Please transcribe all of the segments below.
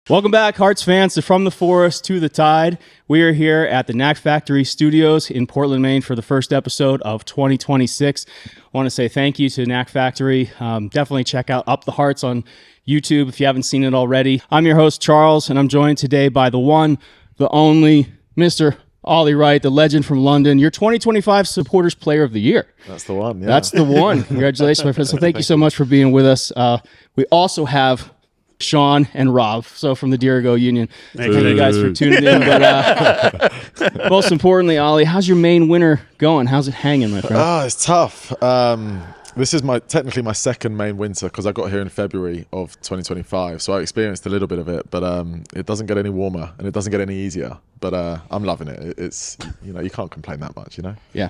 Welcome back, Hearts fans, to From the Forest to the Tide. We are here at the Knack Factory Studios in Portland, Maine for the first episode of 2026. I want to say thank you to Knack Factory. Definitely check out Up the Hearts on YouTube if you haven't seen it already. I'm your host, Charles, and I'm joined today by the one, the only, Mr. Ollie Wright, the legend from London, your 2025 Supporters Player of the Year. That's the one, yeah. That's the one. Congratulations, my friend. So thank you so much for being with us. We also have Sean and Rob, so from the Dirigo Union. Thank you guys for tuning in. But most importantly, Ollie, how's your Maine winter going? How's it hanging, my friend? It's tough. This is technically my second Maine winter because I got here in February of 2025, so I experienced a little bit of it, but it doesn't get any warmer and it doesn't get any easier. But I'm loving it. It's you can't complain that much, Yeah.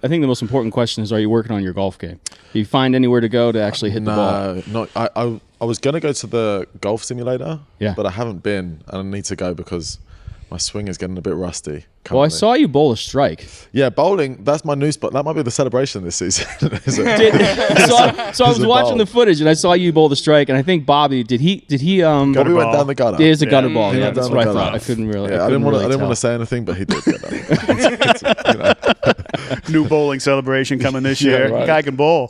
I think the most important question is: are you working on your golf game? Do you find anywhere to go to actually hit the ball? No, I was gonna go to the golf simulator, yeah, but I haven't been, and I need to go because my swing is getting a bit rusty currently. Well, I saw you bowl a strike. Yeah, bowling, that's my new spot. That might be the celebration this season. So I was watching the footage and I saw you bowl the strike, and I think Bobby, did he Bobby went down the gutter. It is a gutter ball. Yeah, that's what I thought. I couldn't really I didn't want to say anything, but he did get that. New bowling celebration coming this year. Right. Guy can bowl.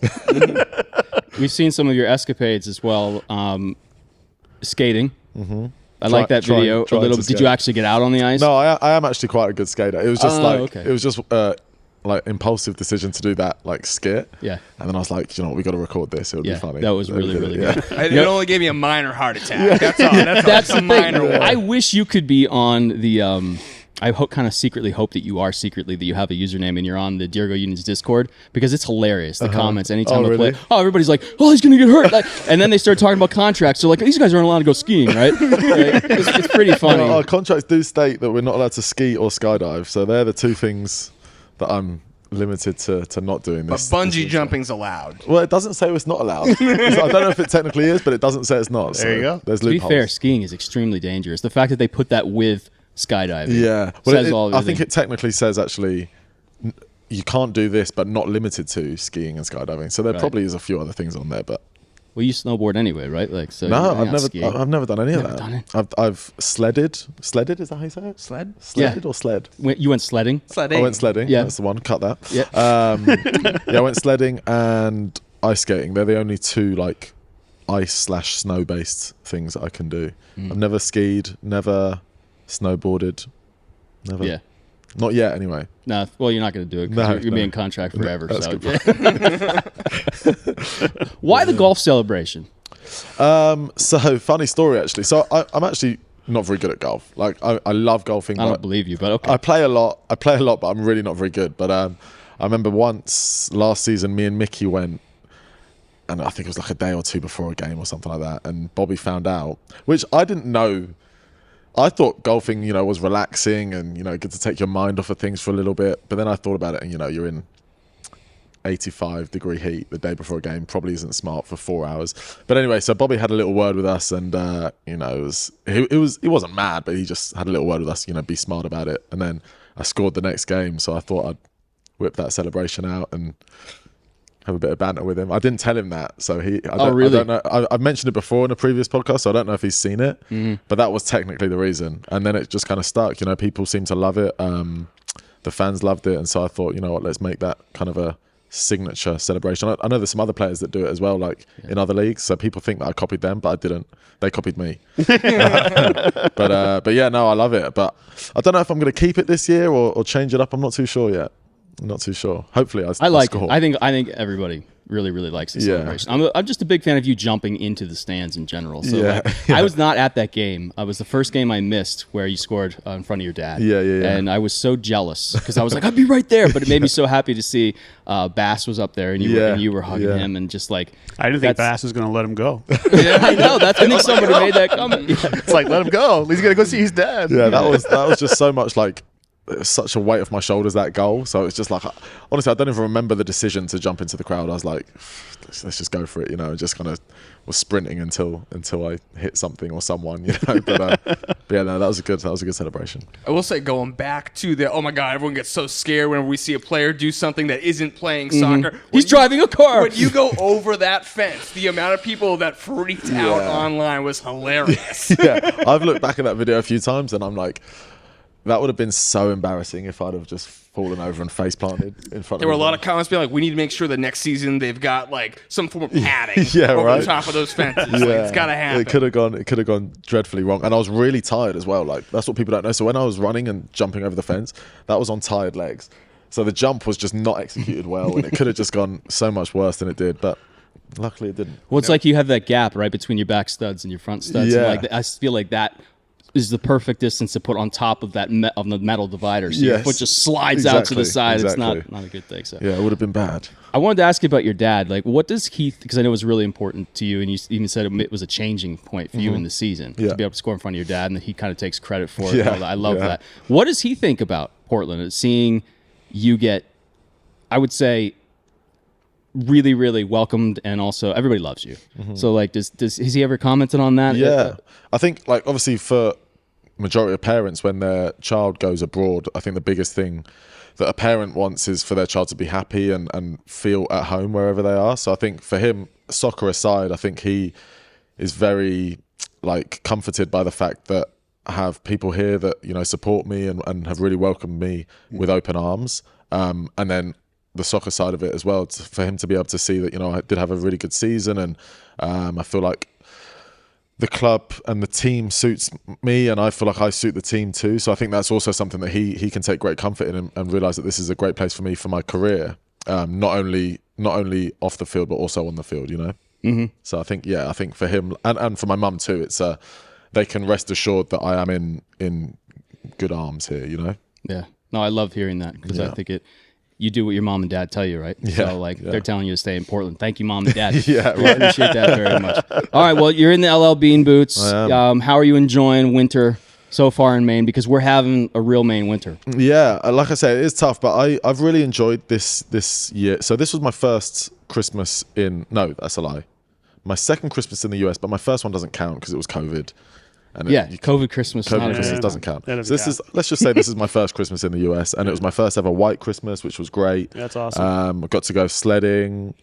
We've seen some of your escapades as well. Skating. Mm-hmm. I like that video a little bit. Did you actually get out on the ice? No, I am actually quite a good skater. It was just okay. It was just like impulsive decision to do that skit. Yeah. And then I was like, you know what, we got to record this. It would be funny. That was really good. It only gave me a minor heart attack. That's all. That's a minor one. I wish you could be on the. I kind of secretly hope that you are that you have a username and you're on the Dirigo Union's Discord, because it's hilarious. The comments anytime I play. Oh, everybody's like, oh, he's gonna get hurt, and then they start talking about contracts. So like, these guys aren't allowed to go skiing, right? It's pretty funny. Our contracts do state that we're not allowed to ski or skydive, so they're the two things that I'm limited to not doing this. But bungee jumping's allowed. Well, it doesn't say it's not allowed. I don't know if it technically is, but it doesn't say it's not. There you go. There's to be loopholes. fair, skiing is extremely dangerous. The fact that they put that with skydiving. Yeah. Well, I think it technically says actually you can't do this, but not limited to skiing and skydiving. So there probably is a few other things on there, but. Well, you snowboard anyway, right? So no, I've never done any of that. Done it. I've sledded. Sledded, is that how you say it? Sledded or sled? You went sledding? Sledding. I went sledding. Yeah. That's the one. Cut that. Yeah. I went sledding and ice skating. They're the only two ice/snow based things that I can do. I've never skied, never snowboarded, never. Yeah. Not yet, anyway. No, well, you're not going to do it because you're going to be in contract forever. That's good. Why the golf celebration? So funny story actually. So I'm actually not very good at golf. I love golfing. I don't believe you, but okay. I play a lot, but I'm really not very good. But I remember once last season, me and Mickey went, and I think it was a day or two before a game or something like that, and Bobby found out, which I didn't know. I thought golfing, was relaxing and, good to take your mind off of things for a little bit. But then I thought about it and, you're in 85-degree heat the day before a game. Probably isn't smart for 4 hours. But anyway, so Bobby had a little word with us and, he wasn't mad, but he just had a little word with us, be smart about it. And then I scored the next game. So I thought I'd whip that celebration out and have a bit of banter with him. I didn't tell him that, so really? I don't know. I've mentioned it before in a previous podcast, so I don't know if he's seen it. But that was technically the reason, and then it just kind of stuck. People seem to love it. The fans loved it, and so I thought, you know what, let's make that kind of a signature celebration. I know there's some other players that do it as well, in other leagues. So people think that I copied them, but I didn't. They copied me. But yeah, no, I love it. But I don't know if I'm going to keep it this year or change it up. I'm not too sure yet. I'm not too sure. Hopefully, I like score. it. I think everybody really, really likes the celebration. I'm just a big fan of you jumping into the stands in general. So I was not at that game. I was the first game I missed where you scored in front of your dad. Yeah. And I was so jealous because I was like, I'd be right there. But it made me so happy to see Bass was up there and you were hugging him and just like. I didn't think Bass was going to let him go. I know. I think somebody made that comment. It's like, let him go. He's going to go see his dad. Yeah, that was just so much it was such a weight off my shoulders, that goal. So it's just like, honestly, I don't even remember the decision to jump into the crowd. I was like, let's just go for it, and just kind of was sprinting until I hit something or someone, But yeah, no, that was a good celebration. I will say, going back to the, oh my God, everyone gets so scared whenever we see a player do something that isn't playing soccer. He's driving a car. When you go over that fence, the amount of people that freaked out online was hilarious. Yeah, I've looked back at that video a few times and I'm like, that would have been so embarrassing if I'd have just fallen over and face planted in front of There were a lot everyone. of comments being like, we need to make sure that next season they've got like some form of padding Yeah, over right. the top of those fences. Like, it's got to happen. It could have gone dreadfully wrong. And I was really tired as well. Like, that's what people don't know. So when I was running and jumping over the fence, that was on tired legs. So the jump was just not executed well, and it could have just gone so much worse than it did. But luckily it didn't. Well, it's like you have that gap right between your back studs and your front studs. Yeah. And I feel like that is the perfect distance to put on top of that of the metal divider. So your Yes. foot just slides out to the side. Exactly. It's not a good thing. So Yeah, it would have been bad. I wanted to ask you about your dad. Like, what does he? Because I know it was really important to you, and you even said it was a changing point for you in the season Yeah. to be able to score in front of your dad, and that he kind of takes credit for it. And Yeah. all that. I love Yeah. that. What does he think about Portland? Seeing you get, I would say, really, really welcomed, and also everybody loves you. So, like, has he ever commented on that? Yeah. I think, like, obviously for majority of parents, when their child goes abroad, I think the biggest thing that a parent wants is for their child to be happy and feel at home wherever they are. So I think for him, soccer aside, I think he is very, like, comforted by the fact that I have people here that, support me and have really welcomed me with open arms. And then the soccer side of it as well, for him to be able to see that, I did have a really good season, and I feel like the club and the team suits me, and I feel like I suit the team too. So I think that's also something that he can take great comfort in, and realise that this is a great place for me for my career, not only off the field but also on the field. So I think for him and for my mum too, it's they can rest assured that I am in good arms here. Yeah. No, I love hearing that because I think you do what your mom and dad tell you, right? Yeah, So, they're telling you to stay in Portland. Thank you, mom and dad. Yeah, We right. appreciate that very much. All right, well, you're in the LL Bean boots. I am. How are you enjoying winter so far in Maine? Because we're having a real Maine winter. Yeah, like I said, it is tough, but I've really enjoyed this year. So this was my first Christmas no, that's a lie. My second Christmas in the US, but my first one doesn't count because it was COVID. And COVID Christmas. COVID not a Christmas good- doesn't count. That So doesn't count. let's just say this is my first Christmas in the US, and it was my first ever white Christmas, which was great. That's awesome. I got to go sledding.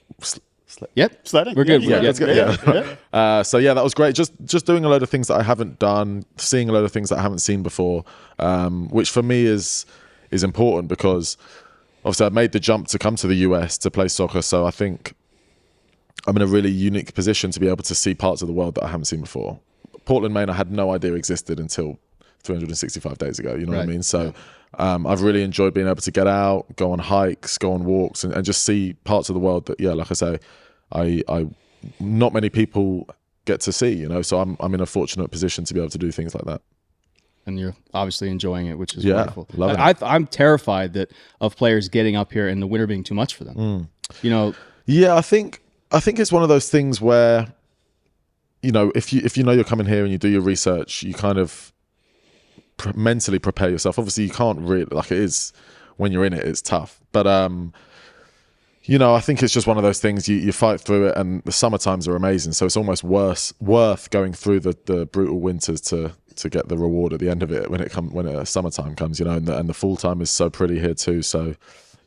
Yep. Sledding? We're good. Yeah, Let's go. So yeah, that was great. Just doing a load of things that I haven't done, seeing a load of things that I haven't seen before, which for me is important because obviously I've made the jump to come to the US to play soccer. So I think I'm in a really unique position to be able to see parts of the world that I haven't seen before. Portland, Maine, I had no idea existed until 365 days ago. You know what I mean? So I've really enjoyed being able to get out, go on hikes, go on walks, and just see parts of the world that, like I say, I not many people get to see. So I'm in a fortunate position to be able to do things like that. And you're obviously enjoying it, which is Yeah, wonderful. love it. I'm terrified of players getting up here and the winter being too much for them. Yeah, I think it's one of those things where, if you know you're coming here and you do your research, you kind of mentally prepare yourself. Obviously, you can't really, like, it is when you're in it, it's tough. But I think it's just one of those things. You fight through it, and the summer times are amazing. So it's almost worth going through the brutal winters to get the reward at the end of it when summertime comes. And the fall time is so pretty here too. So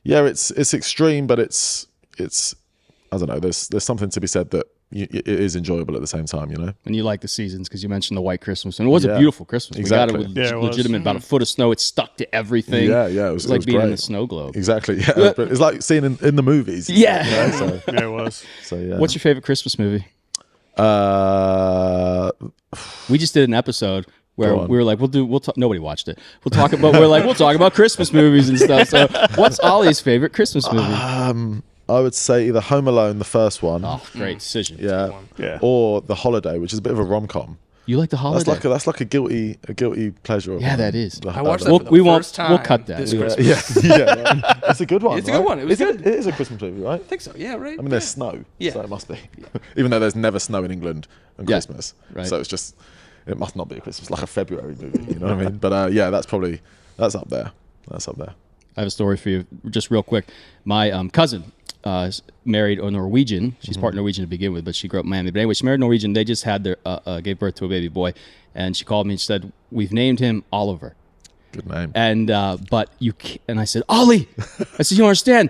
yeah, it's extreme, but it's I don't know. There's something to be said that it is enjoyable at the same time, And you like the seasons because you mentioned the white Christmas, and it was a Yeah. beautiful Christmas. Exactly. We got it with Yeah, it was. legitimate about a foot of snow. It stuck to everything. Yeah, it was like being in great. the snow globe. Exactly. Yeah, but it's like seeing in the movies. Yeah. So Yeah, it was. yeah. What's your favorite Christmas movie? Uh, We just did an episode where Go on. we were like, we'll talk. Nobody watched it. We'll talk about Christmas movies and stuff. So, what's Ollie's favorite Christmas movie? I would say either Home Alone, the first one. Oh, great decision. Yeah. Yeah. Or The Holiday, which is a bit of a rom-com. You like the holiday? That's like a guilty pleasure. Of Yeah, mine. that is. I watched that We'll- for the we won't- first time we'll cut that. this We- Christmas. Yeah. It's a good one. It's a good one. It was good. It is a Christmas movie, right? I think so. Yeah, right. I mean, there's snow, Yeah. so it must be. Even though there's never snow in England on Yeah. Christmas, Right. so it's just it must not be a Christmas, like a February movie. You know what I mean? But that's up there. that's up there. I have a story for you, just real quick. My cousin married a Norwegian. She's part Norwegian to begin with, but she grew up in Miami. But anyway, she married a Norwegian. They just had gave birth to a baby boy, and she called me and said, "We've named him Oliver." Good name. And but you can't, and I said, Ollie. I said, you don't understand.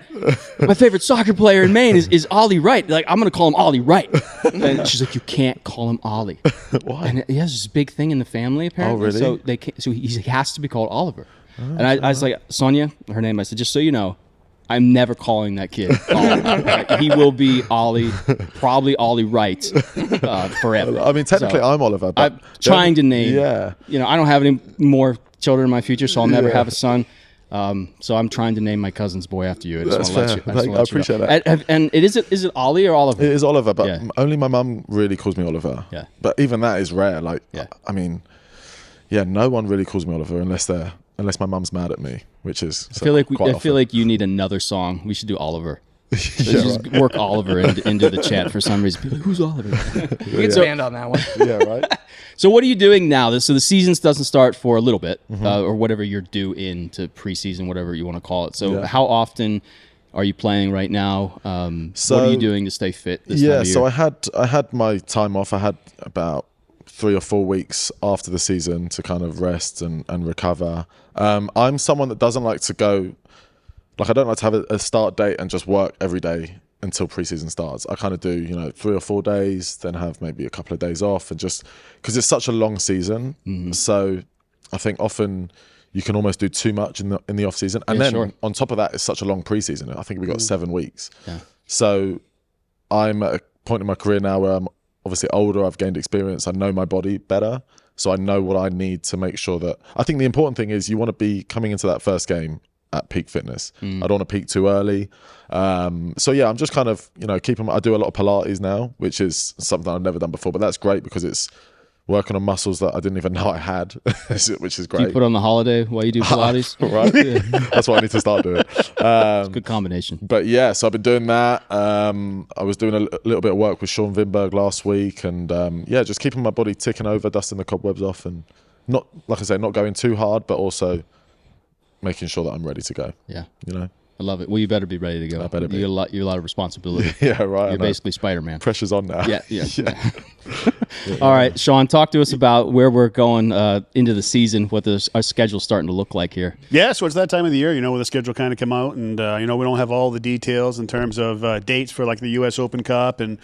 My favorite soccer player in Maine is Ollie Wright. Like, I'm gonna call him Ollie Wright. And she's like, you can't call him Ollie. Why? And he has this big thing in the family apparently. Oh, really? So they can't, so he has to be called Oliver. And I was like, Sonia, her name. I said, just so you know, I'm never calling that kid Ollie. Like, he will be Ollie, probably Ollie Wright, forever. I mean, technically, I'm Oliver. But I'm trying to name. Yeah. You know, I don't have any more children in my future, so I'll never have a son. So I'm trying to name my cousin's boy after you. I just That's want to fair. let you. I appreciate that. And is it Ollie or Oliver? It is Oliver, but Yeah. only my mum really calls me Oliver. Yeah. But even that is rare. Like, Yeah. I mean, yeah, no one really calls me Oliver unless my mum's mad at me, which is. I feel like you need another song. We should do Oliver. Just work Oliver into the chat for some reason. People are like, who's Oliver? We can expand on that one. Yeah, right. So what are you doing now? So the season doesn't start for a little bit, or whatever you're due into preseason, whatever you want to call it. So how often are you playing right now? What are you doing to stay fit this time of year? So I had my time off. I had about 3 or 4 weeks after the season to kind of rest and recover. I'm someone that doesn't like to go, like I don't like to have a start date and just work every day until preseason starts. I kind of do, 3 or 4 days, then have maybe a couple of days off, and just because it's such a long season. So I think often you can almost do too much in the off season, and then on top of that, it's such a long preseason. I think we got 7 weeks. Yeah. So I'm at a point in my career now where I'm obviously older. I've gained experience. I know my body better, so I know what I need to make sure that. I think the important thing is you want to be coming into that first game at peak fitness. I don't want to peak too early. So yeah, I'm just kind of, keeping. I do a lot of Pilates now, which is something I've never done before, but that's great because it's working on muscles that I didn't even know I had, which is great. Do you put on the holiday while you do Pilates? Right. That's what I need to start doing. It's a good combination. But yeah, so I've been doing that. I was doing a little bit of work with Sean Vinberg last week, and just keeping my body ticking over, dusting the cobwebs off, and not, like I say, not going too hard, but also making sure that I'm ready to go. Yeah. I love it. Well, you better be ready to go. I better be. You got a lot of responsibility. Yeah, right. You're basically Spider-Man. Pressure's on now. Yeah. All right, Sean, talk to us about where we're going into the season, what our schedule's starting to look like here. Yeah, so it's that time of the year, where the schedule kind of come out, and we don't have all the details in terms of dates for like the U.S. Open Cup and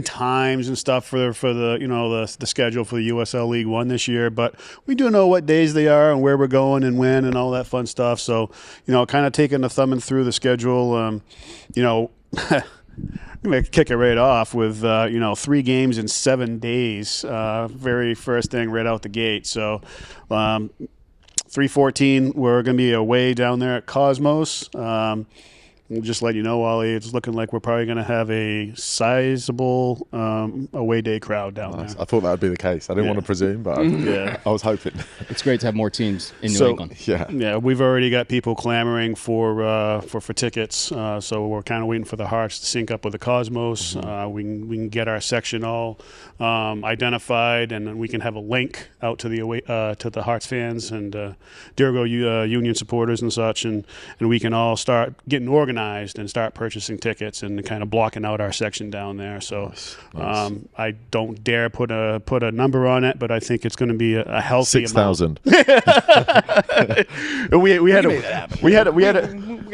times and stuff for the the schedule for the USL League One this year, but we do know what days they are and where we're going and when and all that fun stuff. So kind of taking the thumbing through the schedule. I'm going to kick it right off with 3 games in 7 days. Very first thing right out the gate. So 3/14, we're going to be away down there at Cosmos. We'll just let you know, Ollie, it's looking like we're probably going to have a sizable away day crowd down there. I thought that would be the case. I didn't want to presume, but I was hoping. It's great to have more teams in New England. Yeah, we've already got people clamoring for tickets, so we're kind of waiting for the Hearts to sync up with the Cosmos. We can get our section all identified, and then we can have a link out to the Hearts fans and Durgo Union supporters and such, and we can all start getting organized and start purchasing tickets and kind of blocking out our section down there. So Nice. I don't dare put a number on it, but I think it's going to be a healthy 6,000. We get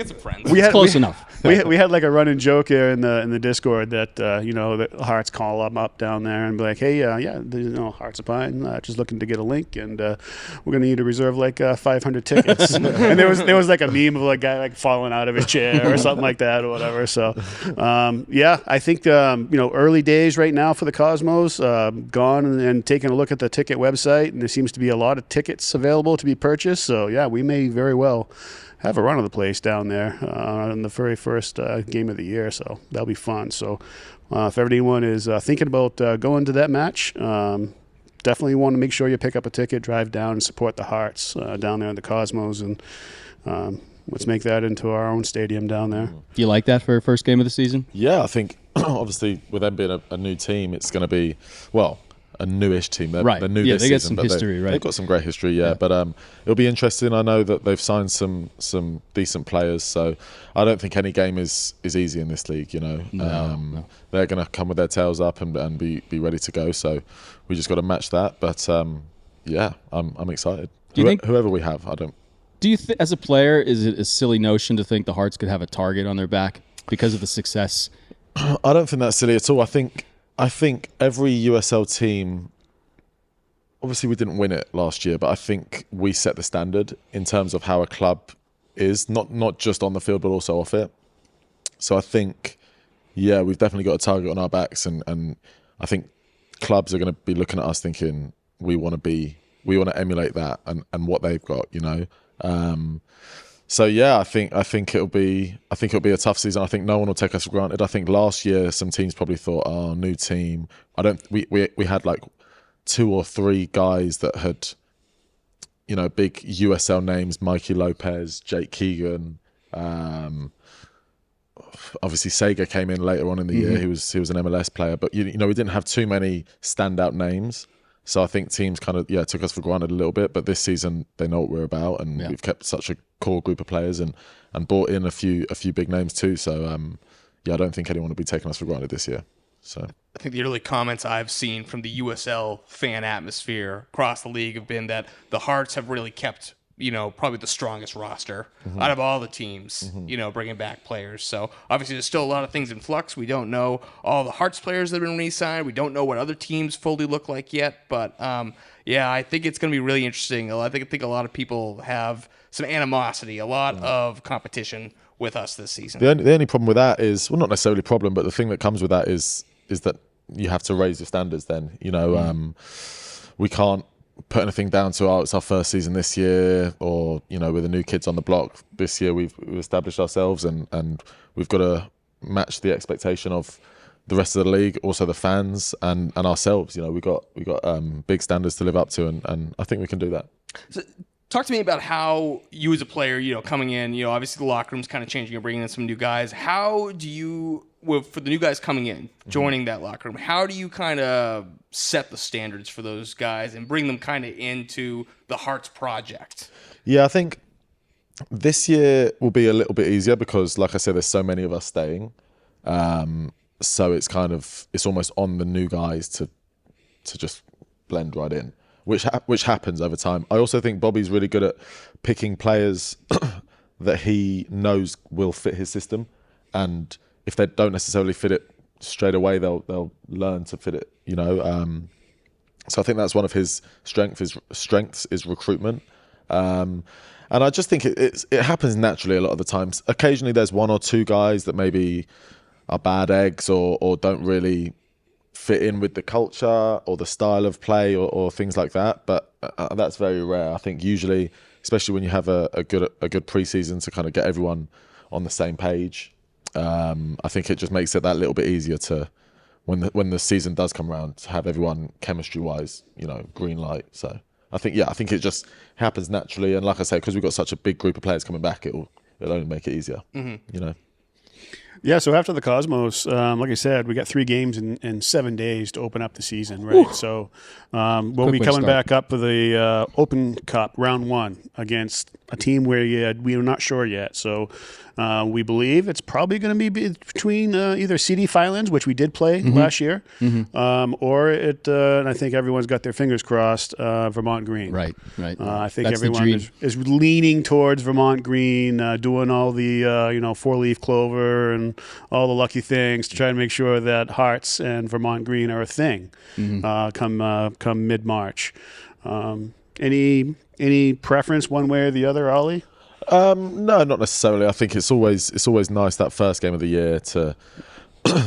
some friends. Close enough. We had like a running joke here in the Discord that the Hearts call them up down there and be like, hey, Hearts of Pine, just looking to get a link, and we're gonna need to reserve like 500 tickets. And there was like a meme of a guy like falling out of a chair or something like that or whatever. So I think early days right now for the Cosmos. Gone and taking a look at the ticket website, and there seems to be a lot of tickets available to be purchased. So yeah, we may very well have a run of the place down there in the very first game of the year, so that'll be fun. So if anyone is thinking about going to that match, definitely want to make sure you pick up a ticket, drive down and support the Hearts down there in the Cosmos, and let's make that into our own stadium down there. Do you like that for your first game of the season? Yeah, I think obviously with them being a new team, it's going to be, a newish team. They're, Right. they're new Yeah, this they get season, some but history, right. They've got some great history, yeah. But it'll be interesting. I know that they've signed some decent players, so I don't think any game is easy in this league. No. They're going to come with their tails up and be ready to go. So we just got to match that. But yeah, I'm excited. Do you think Whoever we have, I don't. Do you as a player, is it a silly notion to think the Hearts could have a target on their back because of the success? I don't think that's silly at all. I think every USL team, obviously we didn't win it last year, but I think we set the standard in terms of how a club is, not just on the field but also off it. So I think, yeah, we've definitely got a target on our backs, and I think clubs are going to be looking at us thinking we want to emulate that and what they've got, So yeah, I think it'll be a tough season. I think no one will take us for granted. I think last year some teams probably thought, "Oh, new team." We had like 2 or 3 guys that had, big USL names: Mikey Lopez, Jake Keegan. Obviously, Sega came in later on in the year. He was an MLS player, but we didn't have too many standout names. So I think teams kind of took us for granted a little bit, but this season they know what we're about, and we've kept such a core group of players and brought in a few big names too. So I don't think anyone will be taking us for granted this year. So I think the early comments I've seen from the USL fan atmosphere across the league have been that the Hearts have really kept probably the strongest roster out of all the teams, bringing back players. So obviously there's still a lot of things in flux. We don't know all the Hearts players that have been re-signed. We don't know what other teams fully look like yet. But I think it's going to be really interesting. I think a lot of people have some animosity, a lot of competition with us this season. The only problem with that is, well, not necessarily a problem, but the thing that comes with that is that you have to raise your standards then. We can't put anything down to it's our first season this year, or we're the new kids on the block. This year we've established ourselves, and we've got to match the expectation of the rest of the league, also the fans and ourselves. We got big standards to live up to, and I think we can do that. So, talk to me about how you as a player, coming in, obviously the locker room's kind of changing. You're bringing in some new guys. How do you, for the new guys coming in, joining that locker room, how do you kind of set the standards for those guys and bring them kind of into the Hearts project? Yeah, I think this year will be a little bit easier because, like I said, there's so many of us staying. So it's almost on the new guys to just blend right in, which happens over time. I also think Bobby's really good at picking players that he knows will fit his system, and if they don't necessarily fit it straight away, they'll learn to fit it. So I think that's one of his strengths is recruitment. And I just think it happens naturally a lot of the times. Occasionally there's 1 or 2 guys that maybe are bad eggs or don't really fit in with the culture or the style of play or things like that. But that's very rare. I think usually, especially when you have a good pre-season to kind of get everyone on the same page, I think it just makes it that little bit easier to, when the season does come around, to have everyone chemistry-wise, green light. So I think it just happens naturally. And like I say, because we've got such a big group of players coming back, it'll only make it easier. Yeah, so after the Cosmos, like I said, we got 3 games in 7 days to open up the season, right? Ooh. So we'll be coming back up for the Open Cup round 1 against a team where we are not sure yet. So we believe it's probably going to be between either CD Filands, which we did play last year, or and I think everyone's got their fingers crossed, Vermont Green. Right. I think That's everyone is leaning towards Vermont Green, doing all the 4-leaf clover and all the lucky things to try to make sure that Hearts and Vermont Green are a thing come mid-March. Any preference one way or the other, Ollie? No, not necessarily. I think it's always nice that first game of the year to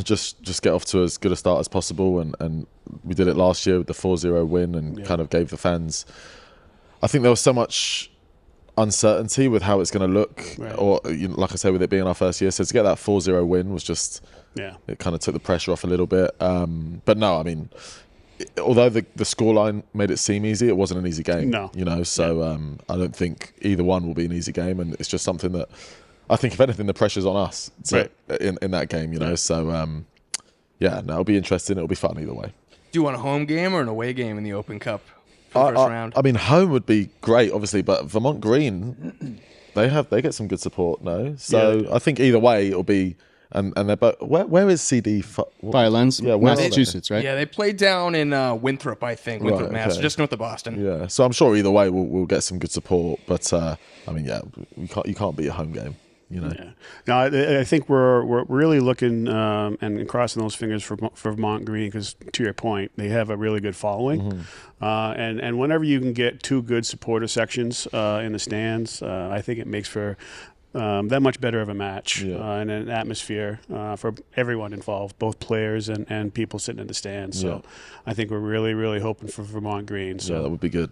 just get off to as good a start as possible, and we did it last year with the 4-0 win and kind of gave the fans. I think there was so much uncertainty with how it's going to look, or like I say, with it being our first year. So to get that 4-0 win was just, it kind of took the pressure off a little bit. But no, I mean, although the scoreline made it seem easy, it wasn't an easy game. No. So I don't think either one will be an easy game, and it's just something that I think, if anything, the pressure's on us in that game. So it'll be interesting. It'll be fun either way. Do you want a home game or an away game in the Open Cup for the first round? I mean, home would be great, obviously, but Vermont Green, they get some good support, no? So I think either way it'll be, and they're both. Where is CD? Violins, Yeah, where are they? Massachusetts, right? Yeah, they played down in Winthrop, I think. Winthrop, Right, Mass, okay. just north of Boston. Yeah, so I'm sure either way we'll get some good support, but I mean, yeah, you can't beat a home game, you know. Yeah. No, I think we're really looking and crossing those fingers for Vermont Green because, to your point, they have a really good following, and whenever you can get two good supporter sections in the stands, I think it makes for that much better of a match and an atmosphere for everyone involved, both players and people sitting in the stands. So I think we're really, really hoping for Vermont Green. So. Yeah, that would be good.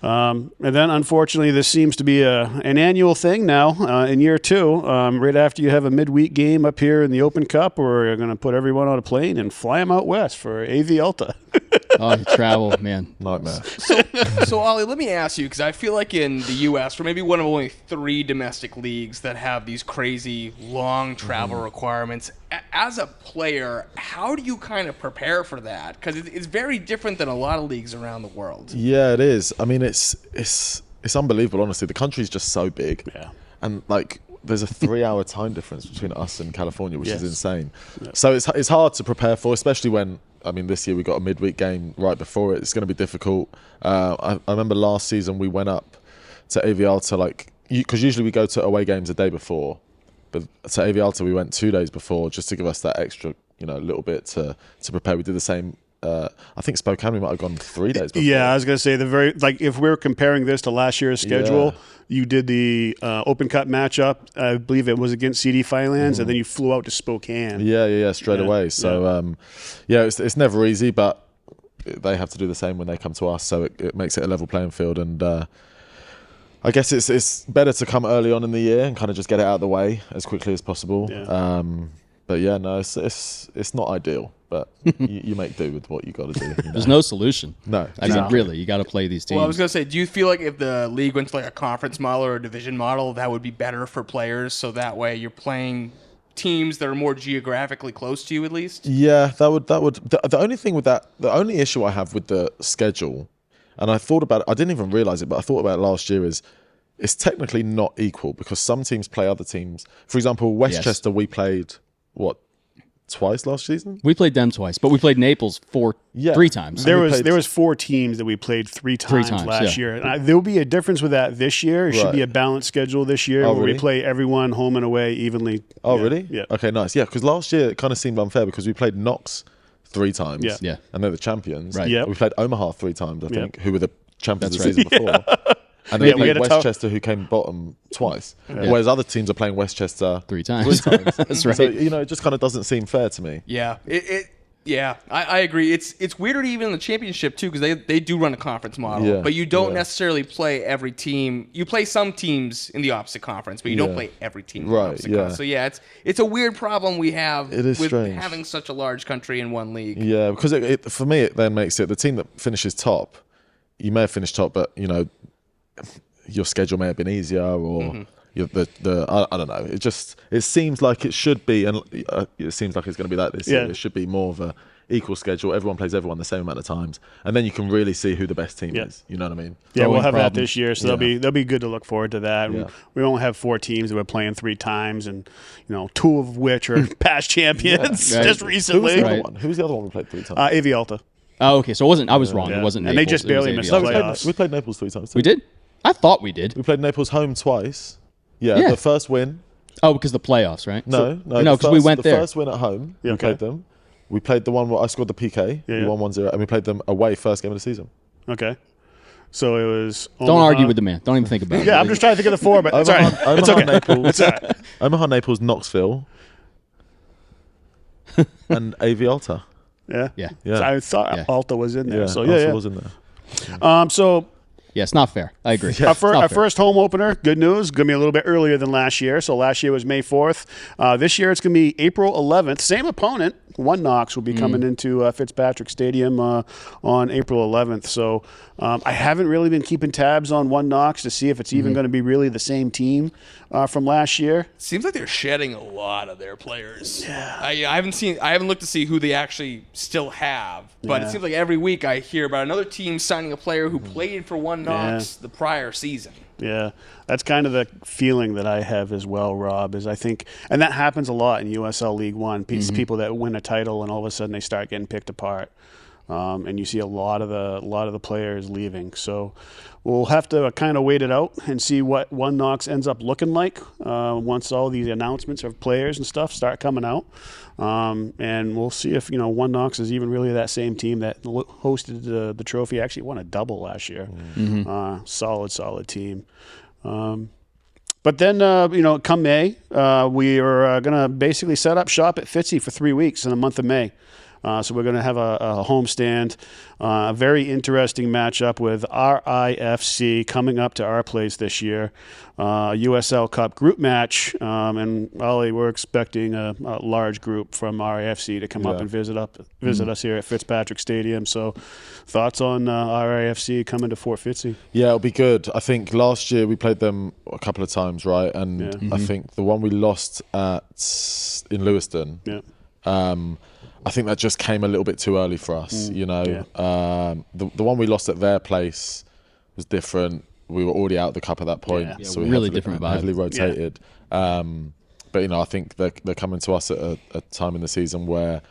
And then, unfortunately, this seems to be an annual thing now in year 2. Right after you have a midweek game up here in the Open Cup, we're going to put everyone on a plane and fly them out west for AV Alta. Oh, you travel, man. Nightmare. So, Ollie, let me ask you, because I feel like in the U.S., we're maybe one of only 3 domestic leagues that have these crazy long travel requirements. As a player, how do you kind of prepare for that? Because it's very different than a lot of leagues around the world. Yeah, it is. I mean, it's unbelievable, honestly. The country's just so big. Yeah. And, like, there's a 3-hour time difference between us and California, which is Yes. insane. Yeah. So it's hard to prepare for, especially when, I mean, this year we got a midweek game right before it. It's going to be difficult. I remember last season we went up to AV Alta, like, because usually we go to away games a day before. But to AV Alta we went 2 days before just to give us that extra, little bit to prepare. We did the same. I think Spokane we might have gone 3 days before. Yeah, I was going to say if we're comparing this to last year's schedule, you did the Open Cup matchup. I believe it was against CD Firelands, and then you flew out to Spokane. Yeah, straight away. So it's never easy, but they have to do the same when they come to us. So it makes it a level playing field, and I guess it's better to come early on in the year and kind of just get it out of the way as quickly as possible. Yeah. But yeah, no, it's not ideal, but you make do with what you got to do. There's no solution. No, I mean, really, you got to play these teams. Well, I was going to say, do you feel like if the league went to like a conference model or a division model, that would be better for players? So that way you're playing teams that are more geographically close to you, at least? Yeah, that would. The only thing with that, the only issue I have with the schedule, and I thought about it, I didn't even realize it, but I thought about it last year, is it's technically not equal because some teams play other teams. For example, Westchester, we played, twice last season? We played them twice, but we played Naples 3 times. There was 4 teams that we played 3 times last year. And there will be a difference with that this year. It should be a balanced schedule this year where we play everyone home and away evenly. Oh, really? Yeah. Okay, nice. Yeah, because last year it kind of seemed unfair because we played Knox 3 times. Yeah. And they're the champions. Right. Yep. We played Omaha 3 times, I think, who were the champions That's the season before. And then we we played had a Westchester, who came bottom twice. Whereas other teams are playing Westchester 3 times. That's right. So, it just kind of doesn't seem fair to me. Yeah, I agree. It's weirder even in the championship too because they do run a conference model, but you don't necessarily play every team. You play some teams in the opposite conference, but you don't play every team in the opposite conference. So it's a weird problem we have with strange. having such a large country in one league. Yeah, because for me it then makes it the team that finishes top. You may have finished top, but your schedule may have been easier, or I don't know. It seems like it should be, and it seems like it's going to be like this year. It should be more of a equal schedule. Everyone plays everyone the same amount of times, and then you can really see who the best team is. You know what I mean? Yeah, we'll have that problems. this year, so they'll be good to look forward to that. Yeah. We only have 4 teams that we're playing 3 times, and 2 of which are past champions just Who was recently. the other one? Who was the other one we played 3 times? AV Alta. Oh, okay. So I was wrong. Yeah. It wasn't And Naples. they just It was barely AV missed No, the Alta. playoffs. we played Naples 3 times. We did? I thought we did. We played Naples home twice. Yeah, the first win. Oh, because the playoffs, right? No, because we went there. The first win at home, we okay. played them. We played the one where I scored the PK. We won 1-0, and we played them away first game of the season. Okay. So it was. Don't argue with the man. Don't even think about it. Yeah, I'm just trying to think of the 4, but it's all right. It's Omaha, okay. Naples, It's all right. Omaha, Naples, Knoxville, and AV Alta. Yeah. Yeah. Yeah. So I thought Alta was in there. Yeah, So Alta was in there. So Yeah, it's not fair. I agree. our first home opener, good news, going to be a little bit earlier than last year. So last year was May 4th. This year it's going to be April 11th. Same opponent, One Knox will be coming into Fitzpatrick Stadium on April 11th. So I haven't really been keeping tabs on One Knox to see if it's even going to be really the same team from last year. Seems like they're shedding a lot of their players. Yeah. I haven't looked to see who they actually still have, but it seems like every week I hear about another team signing a player who played for One Knox the prior season. Yeah, that's kind of the feeling that I have as well, Rob, is I think, and that happens a lot in USL League One. People that win a title and all of a sudden they start getting picked apart. And you see a lot of the players leaving. So we'll have to kind of wait it out and see what One Knox ends up looking like once all these announcements of players and stuff start coming out. And we'll see if One Knox is even really that same team that hosted the trophy. Actually won a double last year. Solid team. But then, come May, we are going to basically set up shop at Fitzy for 3 weeks in the month of May. So we're going to have a homestand, a very interesting matchup with RIFC coming up to our place this year, USL Cup group match, and Ollie, we're expecting a large group from RIFC to come up and visit us here at Fitzpatrick Stadium. So thoughts on RIFC coming to Fort Fitzy? Yeah, it'll be good. I think last year we played them a couple of times, right? And I think the one we lost in Lewiston, I think that just came a little bit too early for us. The one we lost at their place was different. We were already out of the cup at that point, so we really different vibe. Heavily rotated. But I think they're coming to us at a time in the season where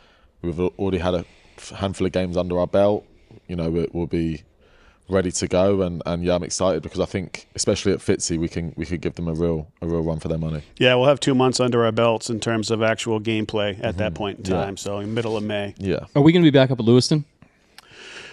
we've already had a handful of games under our belt. We'll be ready to go, and I'm excited because I think, especially at Fitzy, we could give them a real run for their money. Yeah, we'll have 2 months under our belts in terms of actual gameplay at that point in time. So in middle of May. Yeah. Are we going to be back up at Lewiston?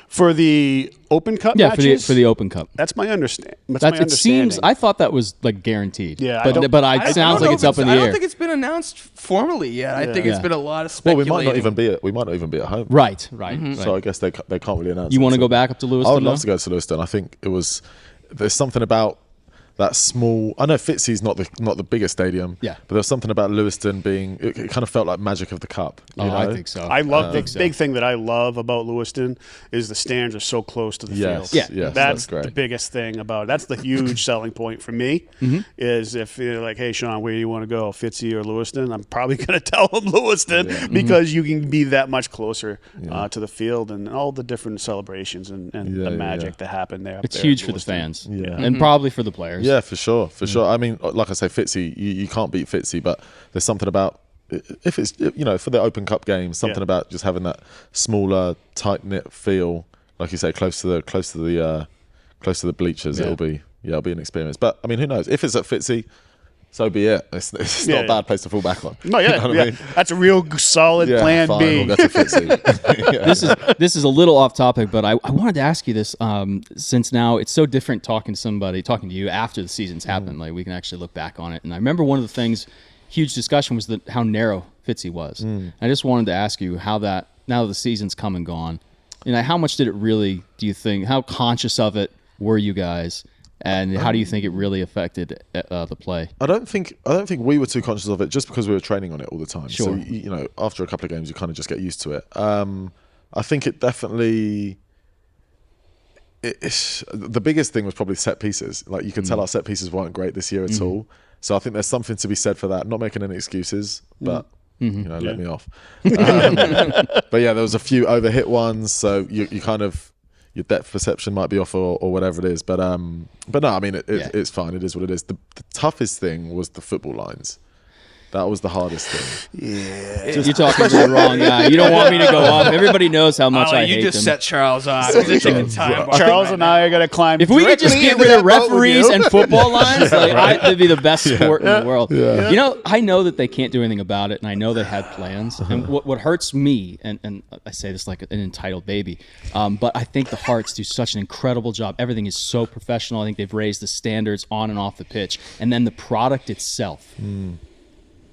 For the Open Cup matches? for the Open Cup. That's my understanding. It seems. I thought that was guaranteed. Yeah, but it sounds like it's up in the air. I don't think it's been announced formally yet. I think it's been a lot of speculating. Well, we might not even be at home. Right. So I guess they can't really announce. You want to go back up to Lewiston? I would love to go to Lewiston. I think there's something about that small. I know Fitzy's not the biggest stadium. Yeah. But there's something about Lewiston being. It kind of felt like magic of the cup. I think so. I love the big thing that I love about Lewiston is the stands are so close to the field. Yes, that's great. the biggest thing about it. That's the huge selling point for me. Is if you're like, hey Sean, where do you want to go, Fitzy or Lewiston? I'm probably going to tell them Lewiston because you can be that much closer to the field and all the different celebrations and the magic that happen there. It's huge for the fans, and probably for the players. Yeah, for sure. I mean, like I say, Fitzy, you can't beat Fitzy, but there's something about if it's for the Open Cup games, something about just having that smaller, tight knit feel, like you say, close to the bleachers. It'll be an experience. But I mean, who knows? If it's at Fitzy, so be it. It's not a bad place to fall back on. No, I mean? That's a real solid plan fine, B. we'll go to Fitzy. This is a little off topic, but I wanted to ask you this since now it's so different talking to you after the season's happened. Like we can actually look back on it. And I remember one of the things, huge discussion was how narrow Fitzy was. I just wanted to ask you how that, now the season's come and gone, how much did it really, do you think, how conscious of it were you guys? And how do you think it really affected the play? I don't think we were too conscious of it just because we were training on it all the time. Sure. So after a couple of games, you kind of just get used to it. I think it definitely. The biggest thing was probably set pieces. Like you can tell our set pieces weren't great this year at all. So I think there's something to be said for that. Not making any excuses, but let me off. But yeah, there was a few overhit ones. So you kind of. Your depth perception might be off or whatever it is. But no, I mean, it's fine. It is what it is. The toughest thing was the football lines. That was the hardest thing. Yeah. You're talking to the wrong guy. You don't want me to go up. Everybody knows how much I hate you just them. set Charles off. Charles and I are going to climb. If we could just get rid of referees and football lines, that'd be the best sport in the world. Yeah. I know that they can't do anything about it, and I know they had plans. And what hurts me, and I say this like an entitled baby, but I think the Hearts do such an incredible job. Everything is so professional. I think they've raised the standards on and off the pitch. And then the product itself.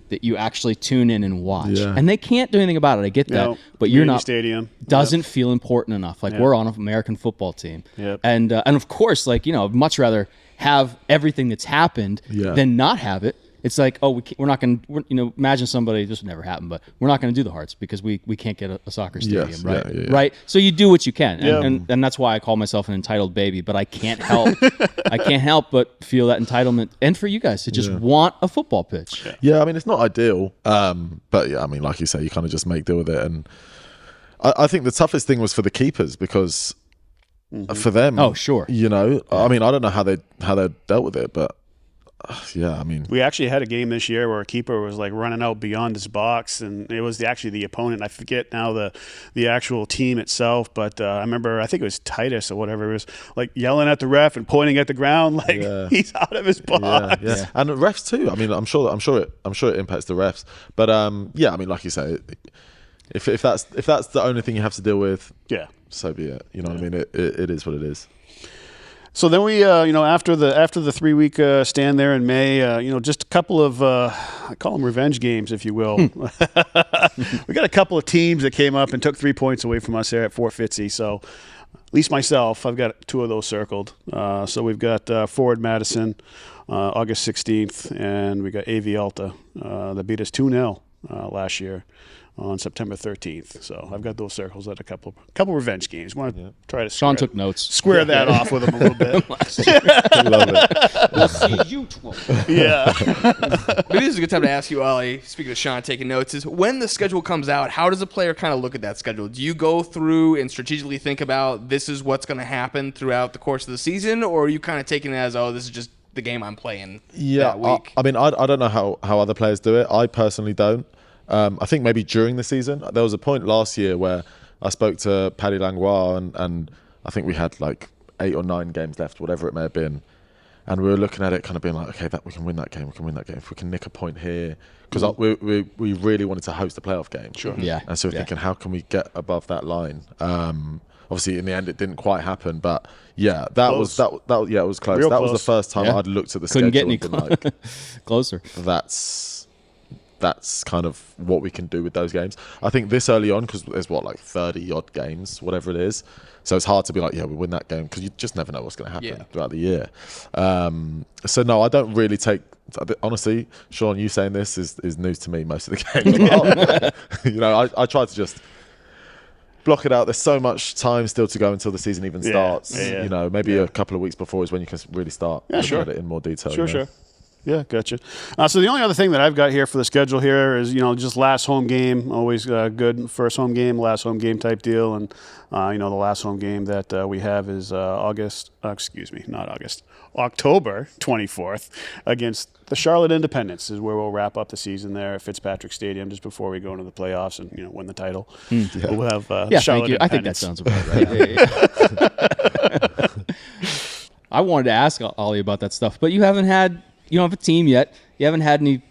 That you actually tune in and watch, and they can't do anything about it. I get that, but you're not. Stadium doesn't feel important enough. Like we're on an American football team, and of course, I'd much rather have everything that's happened than not have it. it's like, oh, we're not going to, imagine somebody, this would never happen, but we're not going to do the Hearts because we can't get a soccer stadium, Yes, right? yeah. Right. So you do what you can. Yeah. And that's why I call myself an entitled baby, but I can't help but feel that entitlement. And for you guys to just want a football pitch. Yeah, I mean, it's not ideal. But yeah, I mean, like you say, you kind of just make do with it. And I think the toughest thing was for the keepers because for them, Oh, sure. I mean, I don't know how they dealt with it, but yeah, I mean, We actually had a game this year where a keeper was like running out beyond his box, and it was actually the opponent. I forget now the actual team itself, but I remember, I think it was Titus or whatever. It was like yelling at the ref and pointing at the ground like he's out of his box. yeah. And the refs too. I mean, I'm sure it impacts the refs, but yeah, I mean, like you say, if that's the only thing you have to deal with, Yeah. so be it. You know what I mean? It is what it is. So then we, after the 3-week stand there in May, just a couple of, I call them revenge games, if you will. We got a couple of teams that came up and took 3 points away from us there at Fort Fitzy. So at least myself, I've got 2 of those circled. So we've got Forward Madison, August 16th, and we got AV Alta that beat us 2-0 last year on September 13th. So I've got those circles at a couple revenge games. Want to try to Sean took notes. square that off with them a little bit. I love it. We'll see you tomorrow. Yeah. Maybe this is a good time to ask you, Ollie, speaking of Sean taking notes, is when the schedule comes out, how does a player kind of look at that schedule? Do you go through and strategically think about this is what's going to happen throughout the course of the season, or are you kind of taking it as, oh, this is just the game I'm playing that week? I mean, I don't know how other players do it. I personally don't. I think maybe during the season, there was a point last year where I spoke to Paddy Langlois and I think we had like 8 or 9 games left, whatever it may have been. And we were looking at it kind of being like, okay, we can win that game. If we can nick a point here. Because we really wanted to host a playoff game. Sure. Yeah. And so we're thinking, how can we get above that line? Obviously, in the end, it didn't quite happen. But yeah, that was it was close. Real that was close. the first time Yeah. I'd looked at the Couldn't schedule get any and been like, closer. that's kind of what we can do with those games. I think this early on, because there's like 30 odd games, whatever it is. So it's hard to be like, yeah, we win that game because you just never know what's going to happen throughout the year. So no, I don't really take. Honestly, Sean, you saying this is news to me most of the games. I try to just block it out. There's so much time still to go until the season even starts. Yeah. Maybe a couple of weeks before is when you can really start looking at it in more detail. Sure. Yeah, gotcha. So the only other thing that I've got here for the schedule here is, just last home game, always good. First home game, last home game type deal. And, the last home game that we have is October 24th against the Charlotte Independents is where we'll wrap up the season there at Fitzpatrick Stadium just before we go into the playoffs and, win the title. We'll have Charlotte thank you. I think that Independents. sounds about right. I wanted to ask Ollie about that stuff, but you don't have a team yet. You haven't had any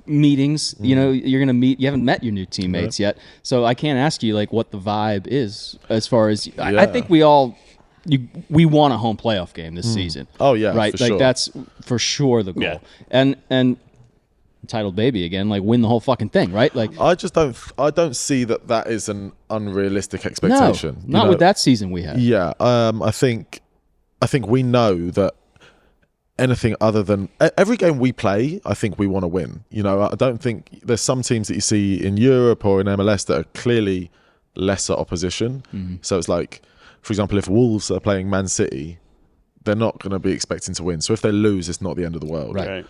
meetings. You're going to meet. You haven't met your new teammates yet. So I can't ask you like what the vibe is as far as I think we want a home playoff game this season. Oh yeah, right. For like sure. that's for sure the goal. Yeah. And entitled baby again, like win the whole fucking thing, right? Like I don't see that is an unrealistic expectation. not with that season we had. Yeah, I think we know that anything other than every game we play, I think we want to win. I don't think there's some teams that you see in Europe or in MLS that are clearly lesser opposition. So it's like, for example, if Wolves are playing Man City, they're not going to be expecting to win. So if they lose, it's not the end of the world. Right.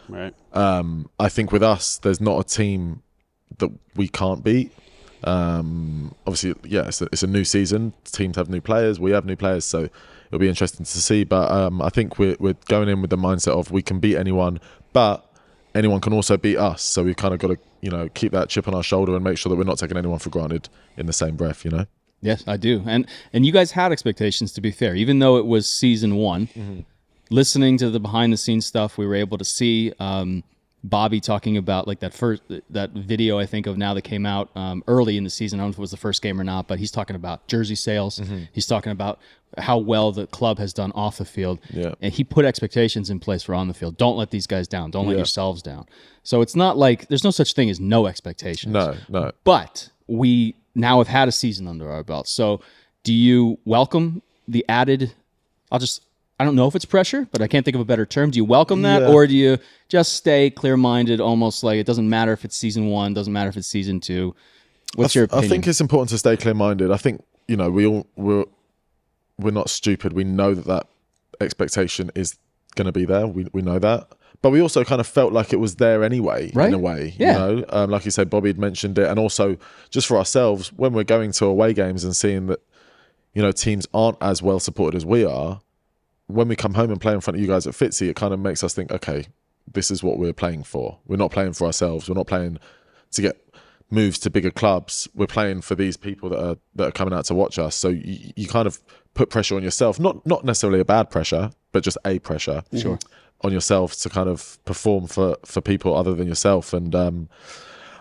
I think with us, there's not a team that we can't beat. Obviously, yeah, it's a new season. Teams have new players. We have new players. So it'll be interesting to see. But I think we're going in with the mindset of we can beat anyone, but anyone can also beat us. So we've kind of got to, keep that chip on our shoulder and make sure that we're not taking anyone for granted in the same breath, Yes, I do. And you guys had expectations, to be fair, even though it was season 1. Listening to the behind the scenes stuff, we were able to see Bobby talking about like that video I think of now that came out early in the season. I don't know if it was the first game or not, but he's talking about jersey sales. He's talking about how well the club has done off the field. Yeah. And he put expectations in place for on the field. Don't let these guys down. Don't let yourselves down. So it's not like there's no such thing as no expectations. No. But we now have had a season under our belt. So do you welcome the added, I don't know if it's pressure, but I can't think of a better term. Do you welcome that, Yeah. or do you just stay clear-minded, almost like it doesn't matter if it's season 1, doesn't matter if it's season 2? What's your opinion? I think it's important to stay clear-minded. I think, you know, we're not stupid. We know that expectation is going to be there. We know that. But we also kind of felt like it was there anyway, Right? in a way. Yeah. You know, like you said, Bobby had mentioned it. And also, just for ourselves, when we're going to away games and seeing that, you know, teams aren't as well supported as we are, when we come home and play in front of you guys at Fitzy, it kind of makes us think, okay, this is what we're playing for. We're not playing for ourselves. We're not playing to get moves to bigger clubs. We're playing for these people that are coming out to watch us. So you kind of put pressure on yourself, not necessarily a bad pressure, but just a pressure. Sure. On yourself to kind of perform for people other than yourself. And